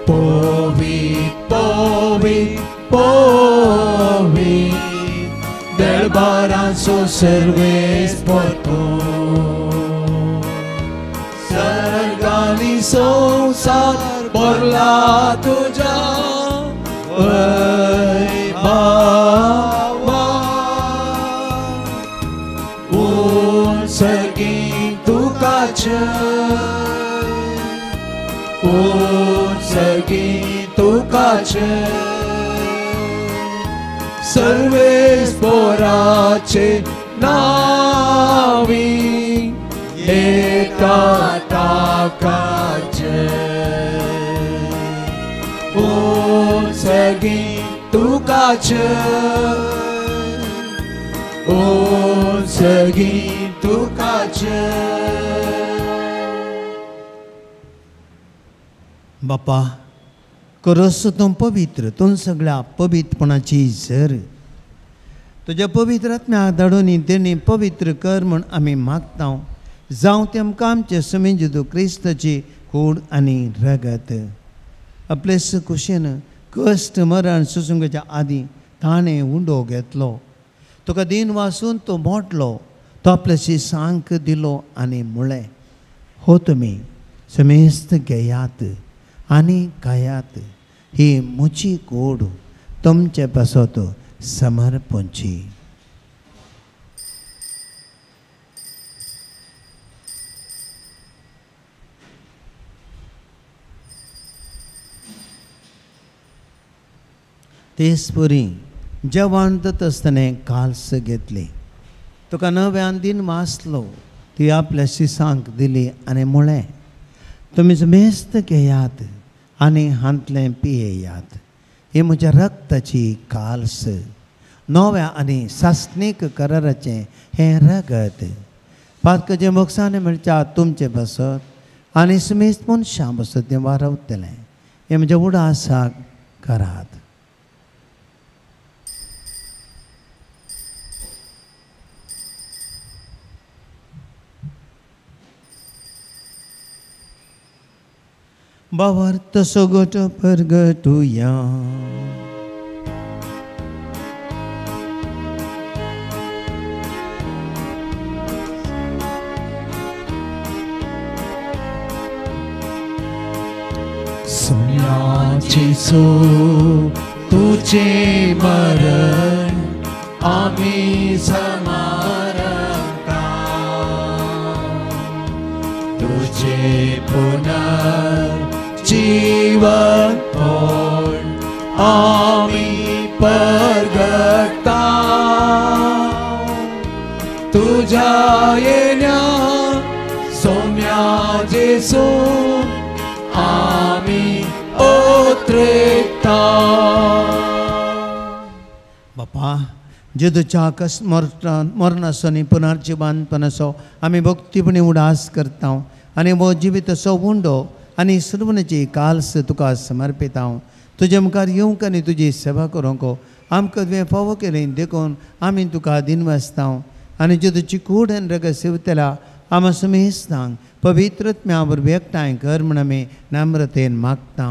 [SPEAKER 4] पवित पवित पवित दरबारांचो सर्वेस्पर सर्गांनी संवसार भरला तुज्या वैभवा सर्गी तुकाचे सर्गी तुकाचे सर्वेस्पराचे नावी एका ताकाचे सर्गी तुकाचे सर्गी तुकाचे
[SPEAKER 2] बापा करस तूं पवित्र तूं सगळ्या पवित्रपणाची झर तुज्या पवित्र आत्म्याक धाडून तेणी पवित्र कर म्हूण आमी मागता जावं तेमकां आमचे समी जेजू क्रिस्ताची कूड आनी रगत आपले कुशीन कश्ट मरण सुसंगाच्या आदीं ताणें उंडो घेतलो तुका दिन वासून तो मोटलो तो आपल्याशी सांक दिलो आनी म्हळें हो तुमी समेस्त घेयात आनी खायात ही म्हजी कूड तुमचे पासत समर्पणची तेच परी जेवण जाता आसतना काल्स घेतली तुका नव्यान दिन वाचलो ती आपल्या शिसांक दिली आनी म्हळें तुमी मेस्त घेयात आनी हांतलें पियेयात ही म्हज्या रक्ताची काल्स नव्या आनी सासणीक कराराचें हें रगत पातकाचें मोक्षाने म्हणच्या तुमचे बसत आनी समेस्त मनशां बसत तें वारवतलें हें म्हज्या उडासाक करात बावार्थ सोगोट परगटुया.
[SPEAKER 6] सोम्याचेसो तुझे मरण आम्ही समरता तुझे पुनर्जीवन होण आम्ही परगटा तुझ्या येण्या सोम्या जेसू आम्ही ओत्रेता.
[SPEAKER 2] बापा जेदूच्या मरणासो पुनर्जीवानपणाचो आमी भक्तीपणी उडास करता आनी वो जिवीत असो उंडो आनी सर्वनाची काल्स तुका समर्पिता. तुजे मुखार येवंक आनी तुजी सेवा करूंक आमकां तुवें फावो केलें देखून आमी तुका दिनवासता आनी जेदूची कूड आनी रग सेवतला आमी समेस्तांक पवित्रत्म्या बरोबर एकठांय कर म्हण आमी नम्रतेन मागता.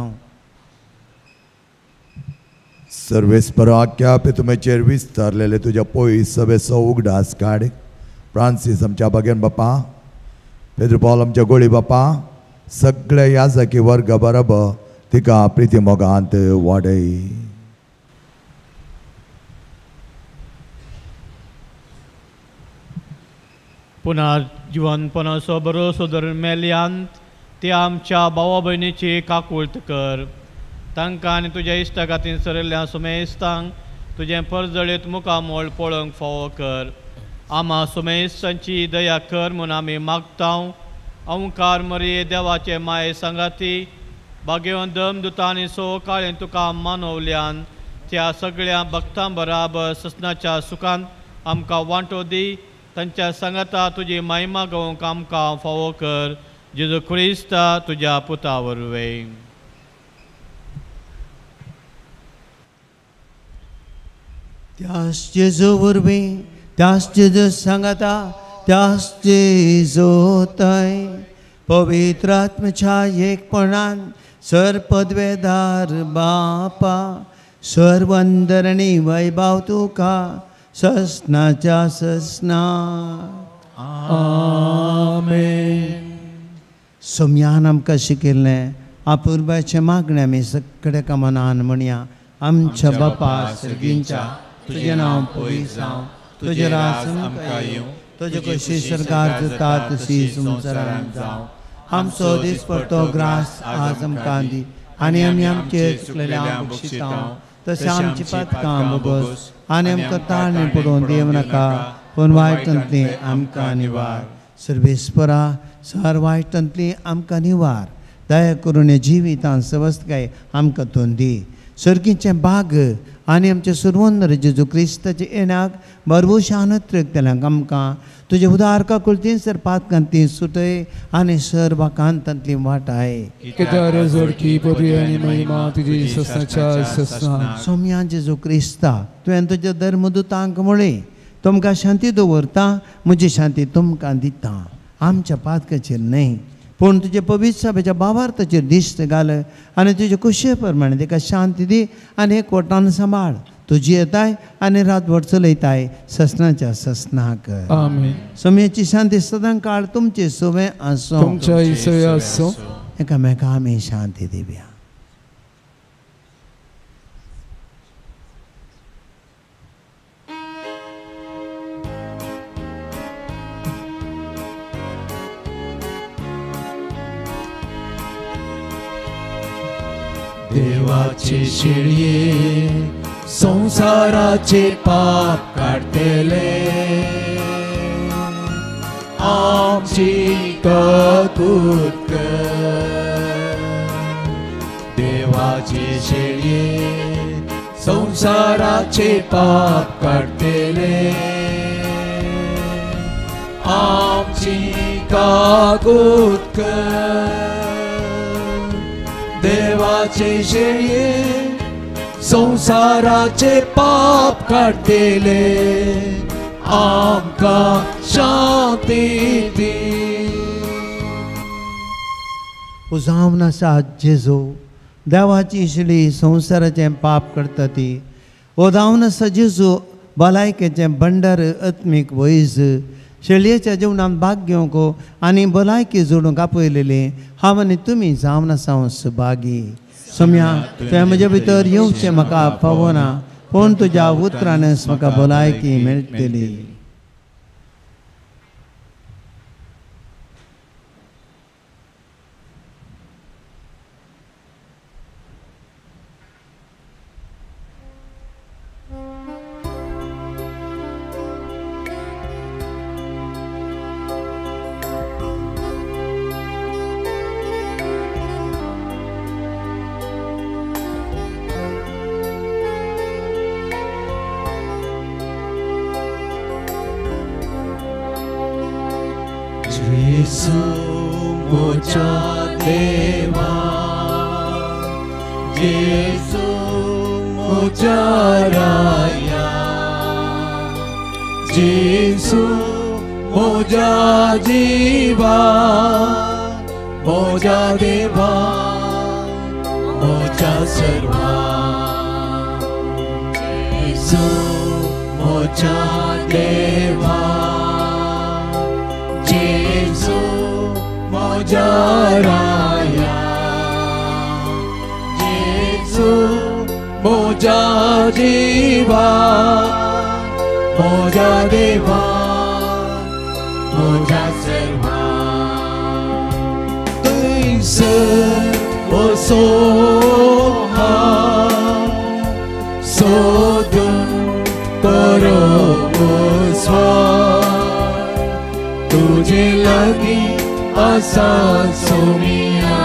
[SPEAKER 8] सर्वेस्पर आख्या तुमेचेर विस्तारलेले तुझ्या पयस सभेचो उगडास काड. फ्रांसीस आमच्या बागेन बापा, पेद्र पॉल आमच्या गोळी बापा, सगळे याजकी वर्ग बरोबर तिका प्रिती मोगांत वाडय.
[SPEAKER 9] पुनर्जीवनपणाचो बरो सोदर मेल्यांत ते आमच्या भावा भयणीची काकुळट कर. तांकां आनी तुज्या इश्टागातीन सरिल्ल्या सुमेस्तांक तुजें परजळीत मुखामोळ पळोवंक फावो कर. आमा सुमेस्तांची दया कर म्हूण आमी मागता. ओंकार मरिये देवाचे माये सांगाती बागेवन दमदुतां आनी सवकाळें तुका मानवल्यान त्या सगळ्या भक्तां बराबर ससनाच्या सुखांत आमकां वांटो दी. तांच्या सांगाता तुजी महिमा गावंक आमकां फावो कर. जेजू क्रिस्ता तुज्या पुता वरवीं.
[SPEAKER 2] त्याच जेजू वरवीं, त्याच जेजू सांगाता, त्याच जेजूतय पवित्र आत्म्याच्या एकपणान सर पदवेदार बापा सर्वंदर आनी वैभव तुका ससनाच्या ससना.
[SPEAKER 6] आमेन.
[SPEAKER 2] सोम्यान आमकां शिकयल्लें आपुर्बाचे मागणे आमी सगळे मनान म्हणया. आमच्या बापा सर्गींच्या तुजें नांव पवित्र जावं, तुजें राज आमकां येवं, तुजे कशी सरकार जाता तशी संवसारांत जावं. आमचो दिसपडटो ग्रास आज आमकां दी आनी आमी आमचे चुकलेल्यांक बक्षिता तशें आमची पातकां बोगोस आनी आमकां ताळणी पडोवन दिवं नाका पूण वायटांतली आमकां निवार. सर्वेस्परा सर वायटांतली आमकां निवार. दया करून जिवितांत सवस्तकाय आमकां तोंड दी. सर्गीचे बाग आनी आमचे सर्वोन्नर जेजू क्रिस्ताचे येण्याक भरभुशानत तेल्यांक आमकां तुजे उदार काकुळतीन सर पातकांती सुटय आनी सर वाकांतांतली वाटाय.
[SPEAKER 1] कितें जोडकी पदवी आनी महिमा तुजी ससनाच्या ससना.
[SPEAKER 2] सोम्या जेजू क्रिस्ता तुवें तुज्या धर्मदुतांक म्हळें तुमकां शांती दवरता, म्हजी शांती तुमकां दिता. आमच्या पातकाचेर न्हय पूण तुजे पवित्र सभेच्या भावार्थाचेर दिश्ट घाल आनी तुजे कुशे प्रमाणे ताका शांती दी आनी एकवटान सांबाळ. तुजी येताय आनी रातभर चलयताय ससनाच्या ससनाक.
[SPEAKER 1] आमेन.
[SPEAKER 2] सोम्याची शांती सदां काळ तुमचे सोबे आसूं.
[SPEAKER 1] तुमच्या इसय आसूं.
[SPEAKER 2] एकामेकां आमी शांती दिवया.
[SPEAKER 6] देवाचे शिळये संसाराचे पाप काढतेले आमची काकूट कर. देवाचे शिळये संसाराचे पाप काढतेले आमची काकूट कर. देवाचे शेळये संसाराचे पाप काढतेले आमकां शांती दी.
[SPEAKER 2] उजावन आसा जेजू देवाची शिली संवसाराचें पाप करता ती उजावन आसा जेजू भलायकेचें भंडार आत्मीक वैज शेळयेच्या जिवनांत भाग घेवंक आनी भलायकी जोडूंक आपयलेली हांव आनी तुमी जावन आसा सुभागी सोम्या तुवें म्हजे भितर येवचें म्हाका फावना पूण तुज्या उतरानच म्हाका भलायकी मेळटली
[SPEAKER 6] Jesu moja deva Jesu moja raya Jesu moja jiva moja deva moja sarva Jesu moja deva Jesu moja raya Jesu moja jiva moja deva moja sarva Tuise o soha sodun toro swa तुझे लगी आसा सोमिया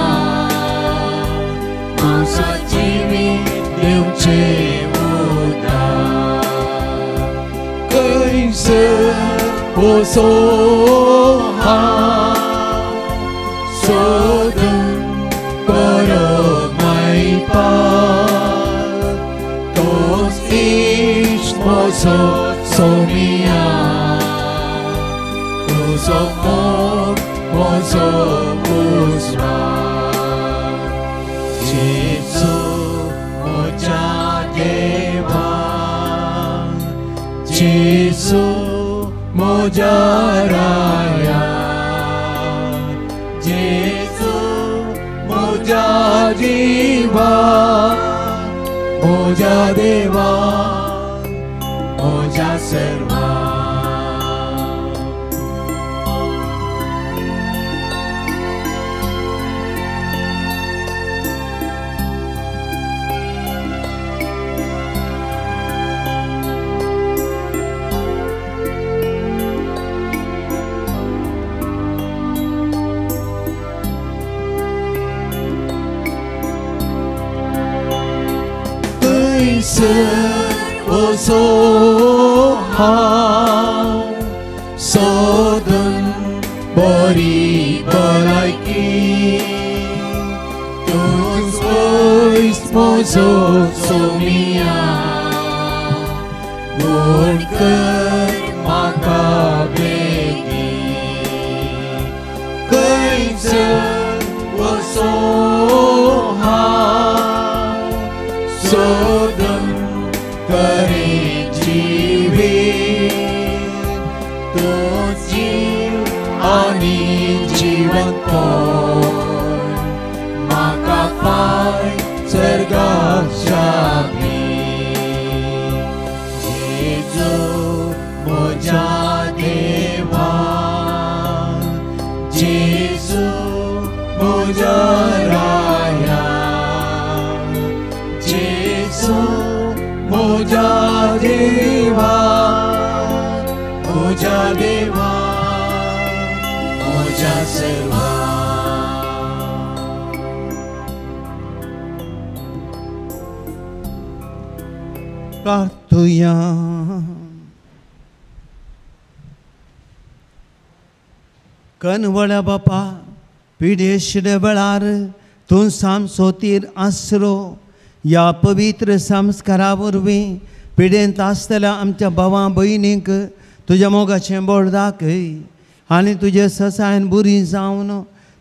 [SPEAKER 6] आसा जीवी देवचे उदा कैसे हो सोहा सोदन करो माई पार तोस इश मोसो सोमिया Somos vosotros Jesu moja deva Jesu moja raya Jesu moja jiva moja deva moja sarva o soha sodun bori balaiki tus ois mozo somia gunker makabegi kaisa o soha sodun करे जीवित तो जीव आणि जीवन पण माका पाय स्वर्गाच्या जेजू मोजा देवा जेजू मोजा राया जेजू मोजा देवा मोजा देवा मोजा सर्वा
[SPEAKER 2] प्रार्थुया कनवळ्या बापा पिडेशिडे वेळार तूं साम सोतीर आसरो या पवित्र संस्कारा वरवीं पिडेंत आसतल्या आमच्या भावां भयणींक तुज्या मोगाचें बोड दाखय आनी तुजे ससायन बुरी जावन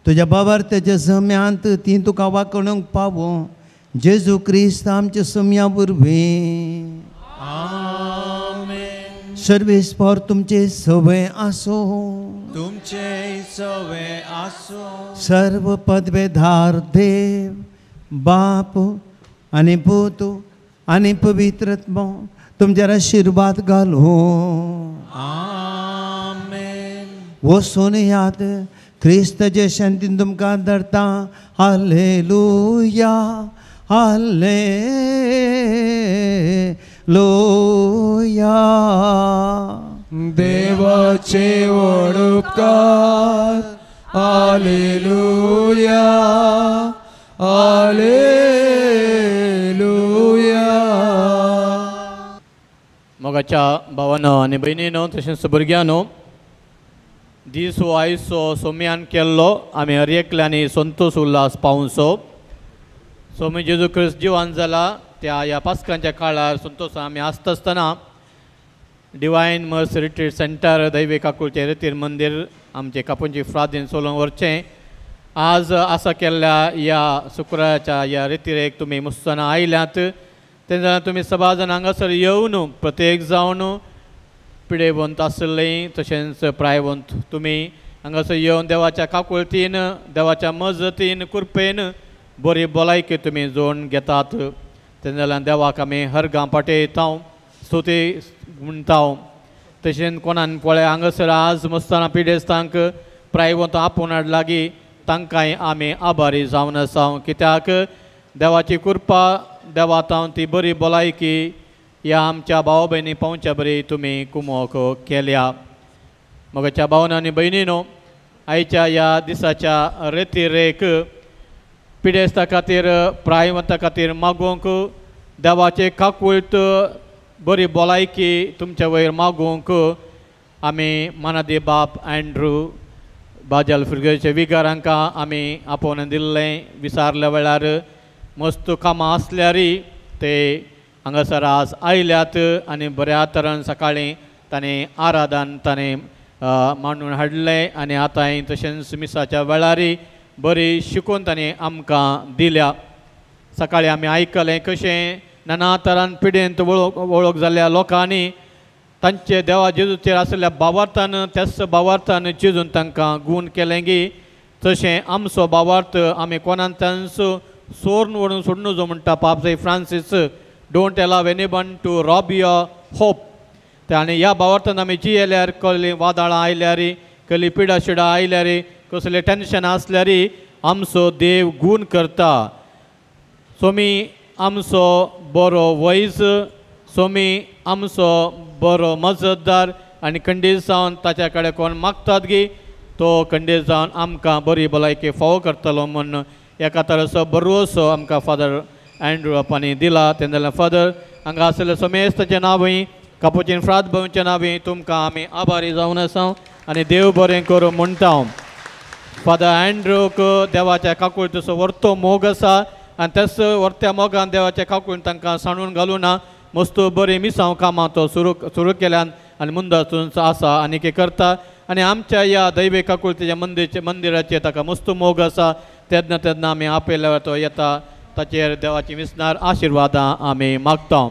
[SPEAKER 2] तुझ्या बाबार्थ्याच्या सम्यांत ती तुका वाकणूंक पावो जेजू क्रिस्त आमच्या सम्या वरवीं सर्वेस्पर तुमचे सवय आसो
[SPEAKER 6] तुमचे सवे आसो
[SPEAKER 2] सर्व पदवेधार देव बाप आनी पूत आनी पवित्रत्मा तुमच्यार आशीर्वाद घालो
[SPEAKER 6] आमेन
[SPEAKER 2] वचून याद क्रिस्ताचे शांतीन तुमकां धरता हालेलुया हालेलुया
[SPEAKER 1] देवाचे व्हड उपकार हालेलुया हालेलुया.
[SPEAKER 9] मोगाच्या भावानो आनी भयणीनो तशेंच भुरग्यांनो दीस हो आयचो सोम्यान केल्लो आमी हर एकल्यांनी संतोश उल्हास पावसो. सोमी जेजू क्रिस्त जिवान जाला त्या ह्या पास्कांच्या काळार संतोश आमी आसता आसतना डिवायन मर्सी रिट्रीट सेंटर दैवी काकुळचें रितीर मंदीर आमचे कापूंची फ्रादीन सोलोवन व्हरचें. आज आसा केल्ल्या ह्या शुक्राच्या ह्या रितीरेक तुमी मुस्तना आयल्यात तेन्ना तुमी सभा जाण हांगासर येवन प्रत्येक जावन पिडेवंत आसलें तशेंच प्रायवंत तुमी हांगासर येवन देवाच्या काकुळतीन देवाच्या मजतीन कृपेन बरी भलायकी तुमी जोडून घेतात. तेन्ना देवाक आमी हर पाटयता स्तुती म्हणटा. तशेंच कोणान पळय हांगासर आज मुस्ताना पिडेस्तांक प्रायवंत आपूण हाड लागीं तांकांय आमी आभारी जावन आसा कित्याक देवाची कृपा देवातां ती बरी भलायकी ह्या आमच्या भाव भयणी पावच्या बरी तुमी कुमोक केल्या. मोगाच्या भावना आनी भयणीनो आयच्या ह्या दिसाच्या रितीरेक पिडेस्ता खातीर प्रायवंता खातीर मागोवंक देवाचे काकुळट बरी भलायकी तुमच्या वयर मागोवंक आमी मानादी बाप एंड्रू बाजल फिरगेचे विकार हांकां आमी आपोवन दिल्लें. विचारल्या वेळार मस्त कामां आसल्यारय ते हांगासर आज आयल्यात आनी बऱ्या तरेन सकाळीं ताणें आराधन ताणें मांडून हाडलें आनी आतां तशेंच मिसाच्या वेळारय बरी शिकून ताणें आमकां दिल्या. सकाळीं आमी आयकलें कशें नाना तरान पिडेंत वळख जाल्ल्या लोकांनी तांचे देवा जेजूचेर आसलेल्या भावार्थान त्याच भावार्थान जेजून तांकां गूण केलें गी. तशें आमचो भावार्थ आमी कोणान तांचो सोरून व्हरून सोडून नजो म्हणटा पाप जय Francis don't allow anyone to rob your hope. आनी ह्या भावार्थान आमी जियेल्यार कसलीं वादळां आयल्यार कसलीं पिडा शिडा आयल्यार कसलें टेन्शनां आसल्यार आमचो देव गूण करता. सोमी आमचो बरो वैज सोमी आमचो बरो मजतदार आनी खंडीत जावन ताच्या कडेन कोण मागतात गी तो खंडीत जावन आमकां बरी भलायकी फावो करतलो म्हूण एका तरेचो भरवोसो आमकां फादर एंड्रू अपानी दिला. तेन्ना फादर हांगा आसलेले सोमेस्ताच्या नांवय कापुचीन फ्राद भवनच्या नांवय तुमकां आमी आभारी जावन आसा आनी देव बरें करूं म्हणटा. फादर एंड्रूक देवाच्या काकुळतेचो व्हरतो मोग आसा आनी त्याच व्हरत्या मोगान देवाच्या काकुळीन तांकां सांडून घालूं ना. मस्त बरी मिसांव कामां तो सुरू केल्यान आनी मुंदासून आसा आनी कितें करता आनी आमच्या ह्या दैवी काकुळतेच्या मंदिराचेर ताका मस्त मोग आसा. तेन्ना आमी आपयल्यार तो येता ताचेर देवाची विस्नार आशिर्वादां आमी मागता.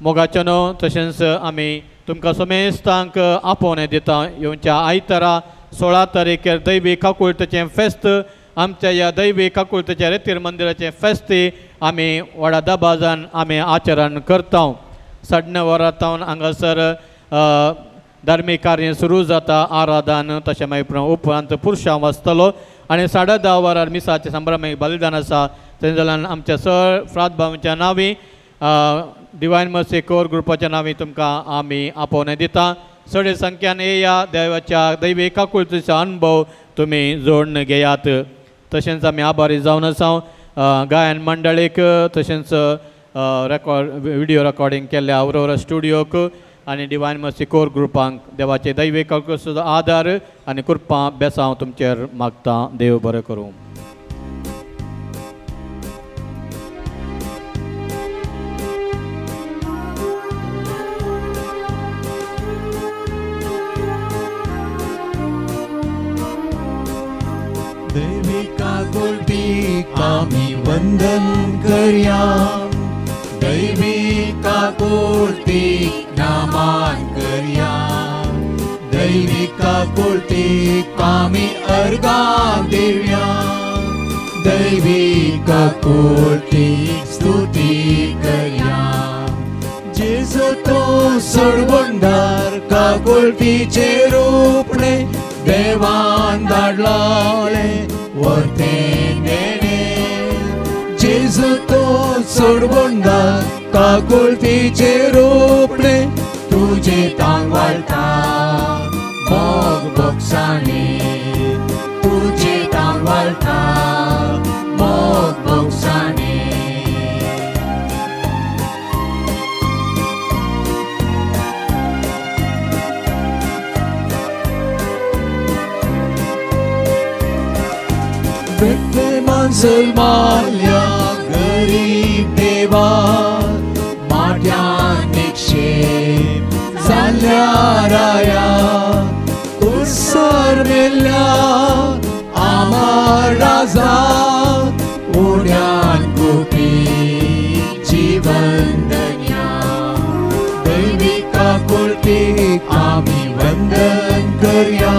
[SPEAKER 9] मोगाचे न्हू तशेंच आमी तुमकां समेस्तांक आपोवणें दिता. येवच्या आयतारा 16 तारीखेर दैवी काकुळतेचें फेस्त आमच्या ह्या दैवी काकुळतेच्या रितीर मंदिराचें फेस्त आमी व्हडा दबाजान आमी आचरण करता. 9:30 वरांतावन हांगासर धार्मीक कार्य सुरू जाता. आराधन तशें मागीर उपरांत पुरुशांव आसतलो आनी 10:30 वरार मिसाचें संभ्रमीक बलिदान आसा. तेन्ना आमच्या सर फ्राद भावांच्या नांवी डिवायन मर्सी कोर ग्रुपाच्या नांवी तुमकां आमी आपोवणें दिता. चड संख्यान येया देवाच्या दैवी काकुळतेचो अनुभव तुमी जोडून घेयात. तशेंच आमी आभारी जावन आसा गायन मंडळीक तशेंच व्हिडिओ रेकॉर्डिंग केल्ल्या अवरोरा स्टुडियोक आनी डिवायन मर्सी कोर ग्रुपांक देवाचे दैवी काकुळतेचो आदार आनी कृपा बेसांव तुमचेर मागता. देव बरें करूं.
[SPEAKER 6] देवाचे काकुळतीक आमी वंदन करया दैवी काकुळतीक नामान करया दैवी काकुळतीक आमी अर्गां दिवया दैवी काकुळतीक स्तुती करया जेजू तो सोडवंदार काकुळतीचे रूपणे देवान धाडलाले वर्तें नेणे जेजू तो सोडवंदार काकुळतीचे रूपणे तुजे तांग वाळटा मोग बोगसांनी तुजे तांग वाळटा मोग बोगसांनी मुसलमानल्या गरीब देवा माट्यान निक्षेप जाल्ल्या राया कुसर मेल्ल्या आमार राजा उड्यान कुपी जीवन धन्या दैवी काकुळतीक आमी वंदन करया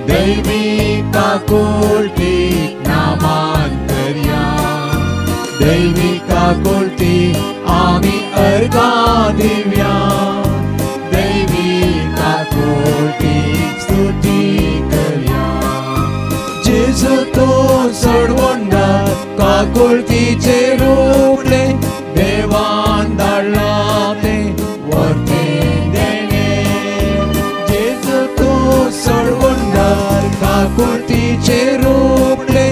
[SPEAKER 6] दैवी काकुळतीक नामान करया दैवी काकुळतीक आमी अर्गां दिवया दैवी काकुळतीक स्तुती करया जेजू तो सोडवंदार काकुळतीचे रूपणे देवान धाडला ते वर्तें देणे जेजू तो सोडवंदार काकुळतीचे रूपणे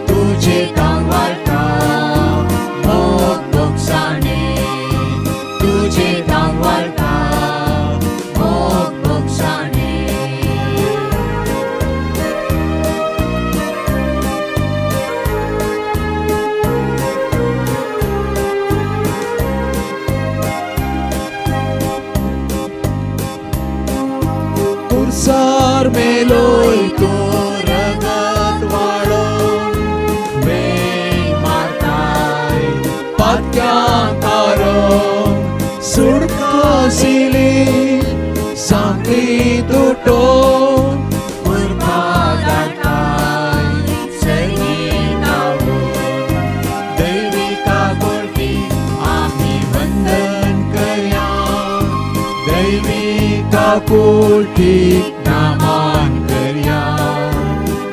[SPEAKER 6] तुजे तांग वाळटा मोग बोगसांनी तुजे तांग वाळटा मोग बोगसांनी कुर्सार मेलोय तू रगत वाळोन वेग मारताय पात्यांक कारोन सुडकासिली सांगली तुटोन कुर्बा धाडटाय सैनीक धांवून दैवी काकुळतीक आमी वंदन करया दैवी काकुळतीक नामान करया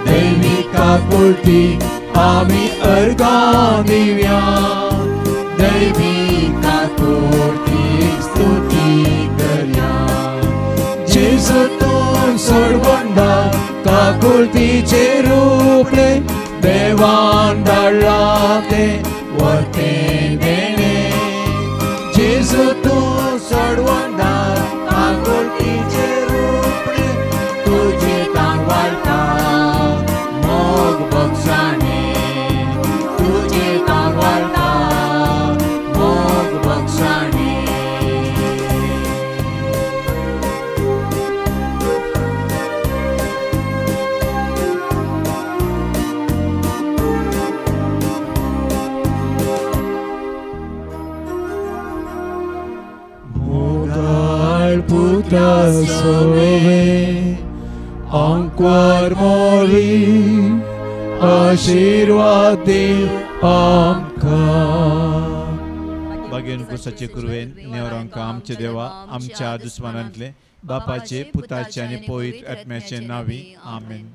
[SPEAKER 6] दैवी काकुळतीक आमी अर्गां दिवया दैवी काकुळतीक स्तुती करया जेजू तो सोडवंदार काकुळतीचे रूपणे देवान धाडला ते वर्तें देणे जेजू तो सोडवंदार काकुळतीचे रूपणे तुजे तांग वाळटा मोग बोगसांनी तुजे तांग वाळटा मोग बोगसांनी puta sove anquar mori आशीर्वाद देव आमकां
[SPEAKER 10] बागेन कुसाचे कुरवेन नेवरांका आमचे देवा आमच्या दुस्मानांतले बापाचे पुताचे आनी पवित्र आत्म्याचे नावी आमेन